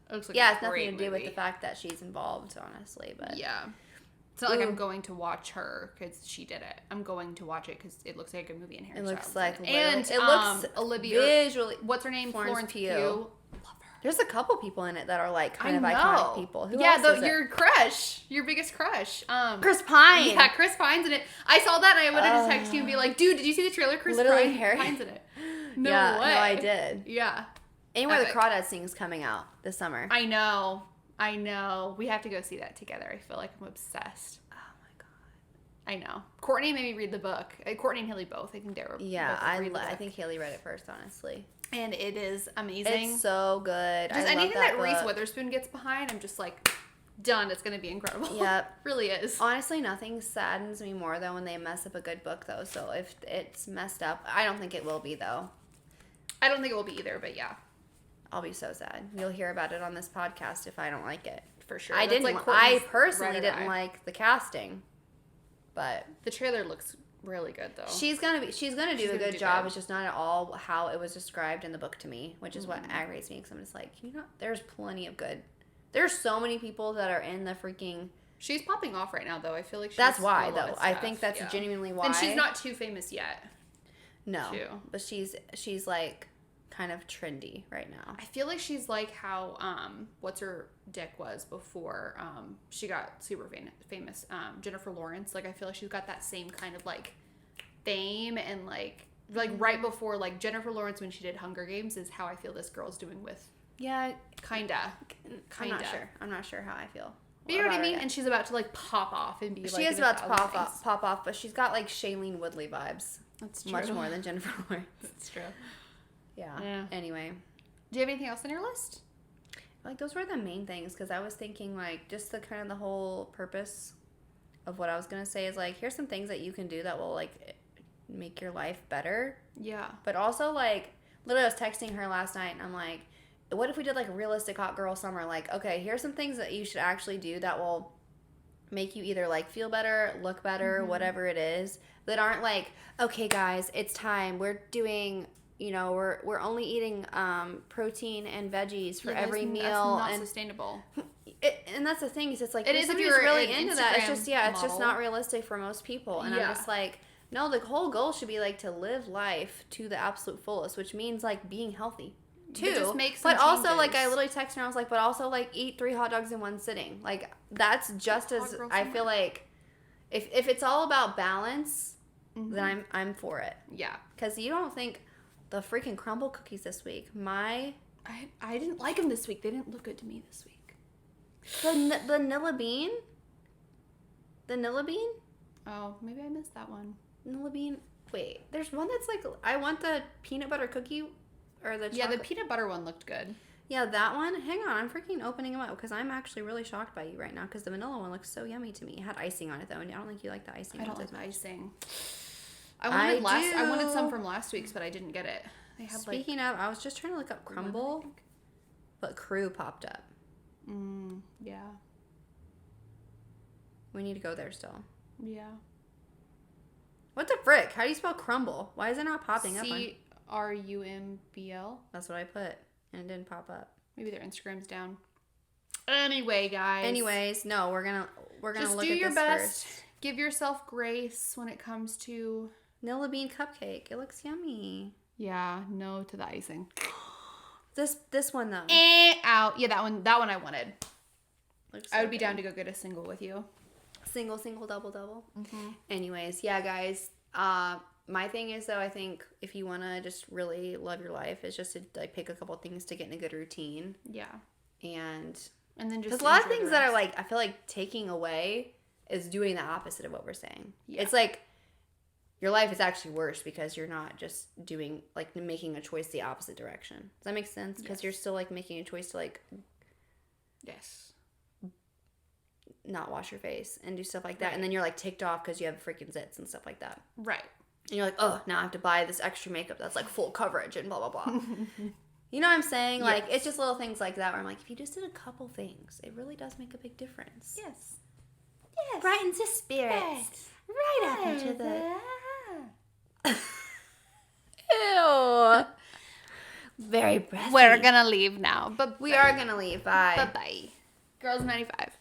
It looks like Yeah, a it's nothing great to do with movie. the fact that she's involved, honestly. But yeah. It's not like I'm going to watch her because she did it. I'm going to watch it because it looks like a good movie in Harry it Styles. looks like and it looks Olivia. visually. What's her name? Florence Pugh. Love her. There's a couple people in it that are like kind of iconic people. Who yeah, else is your crush, your biggest crush. Chris Pine. Yeah, Chris Pine's in it. I saw that and I wanted to text you and be like, dude, did you see the trailer? Chris Pine's in it. No way. No, I did. Yeah. Anywhere the Crawdads Sing's coming out this summer. I know. We have to go see that together. I feel like I'm obsessed. Oh my god. I know. Courtney made me read the book. Courtney and Haley both. I think they were. Yeah, I think Haley read it first, honestly. And it is amazing. It's so good. Just anything that Reese Witherspoon gets behind, I'm just like, done. It's going to be incredible. Yep. Really is. Honestly, nothing saddens me more than when they mess up a good book, though. So if it's messed up, I don't think it will be, though. I don't think it will be either, but yeah. I'll be so sad. You'll hear about it on this podcast if I don't like it. For sure. I personally didn't like the casting, but the trailer looks really good though. She's gonna do a good job. It's just not at all how it was described in the book to me, which is what aggravates me because I'm just like, there's plenty of good. There's so many people that are in the freaking. She's popping off right now though. I feel like that's why though. I think that's genuinely why. And she's not too famous yet. No, but she's like kind of trendy right now. I feel like she's like how what's her dick was before she got super famous, Jennifer Lawrence. Like I feel like she's got that same kind of like fame and like right before like Jennifer Lawrence when she did Hunger Games is how I feel this girl's doing with kinda. I'm not sure how I feel. But you know what I mean? And she's about to like pop off and be like she is about to pop off, but she's got like Shailene Woodley vibes. That's true. Much more than Jennifer Lawrence. That's true. Yeah. Anyway. Do you have anything else on your list? Like, those were the main things, because I was thinking, like, just the kind of the whole purpose of what I was going to say is, like, here's some things that you can do that will, like, make your life better. Yeah. But also, like, literally I was texting her last night, and I'm like, what if we did, like, a realistic hot girl summer? Like, okay, here's some things that you should actually do that will make you either, like, feel better, look better, whatever it is, that aren't like, okay, guys, it's time. We're doing... we're only eating protein and veggies for every meal. That's not sustainable. And that's the thing is, it's like it is if you're really into that. It's just not realistic for most people. And I'm just like, no, the whole goal should be like to live life to the absolute fullest, which means like being healthy too. But also like I literally texted her. I was like, but also like eat 3 hot dogs in one sitting. Like that's just as I feel like if it's all about balance, then I'm for it. Yeah, because you don't think. The freaking crumble cookies this week. I didn't like them this week. They didn't look good to me this week. The vanilla bean? The Nilla bean? Oh, maybe I missed that one. Nilla bean. Wait, there's one that's like I want the peanut butter cookie or the chocolate. Yeah, the peanut butter one looked good. Yeah, that one. Hang on, I'm freaking opening them up because I'm actually really shocked by you right now because the vanilla one looks so yummy to me. It had icing on it though, and I don't think you like the icing. I don't like the icing. I wanted some from last week's, but I didn't get it. They had Speaking of, I was just trying to look up crumble, but Crew popped up. Yeah. We need to go there still. Yeah. What the frick? How do you spell crumble? Why is it not popping up? CRUMBL. That's what I put, and it didn't pop up. Maybe their Instagram's down. Anyway, guys. No, we're gonna just look at this first. Just do your best. Give yourself grace when it comes to Nilla bean cupcake. It looks yummy. Yeah, no to the icing. This one though. Out. Yeah, that one I wanted. I would be down to go get a single with you. Single, double. Anyways, yeah, guys. My thing is though, I think if you want to just really love your life, is just to like pick a couple things to get in a good routine. Yeah. And then just because a lot of things that are like I feel like taking away is doing the opposite of what we're saying. Yeah. It's like your life is actually worse because you're not just doing like making a choice the opposite direction. Does that make sense? Because you're still like making a choice to like not wash your face and do stuff like that, and then you're like ticked off because you have freaking zits and stuff like that. Right. And you're like, oh, now I have to buy this extra makeup that's like full coverage and blah blah blah. You know what I'm saying? Yes. Like it's just little things like that where I'm like, if you just did a couple things, it really does make a big difference. Yes. Brightens the spirits. Right up into the... Ew. Very breathy. We're gonna leave now. But we are gonna leave. Bye. Bye-bye. Girls 95.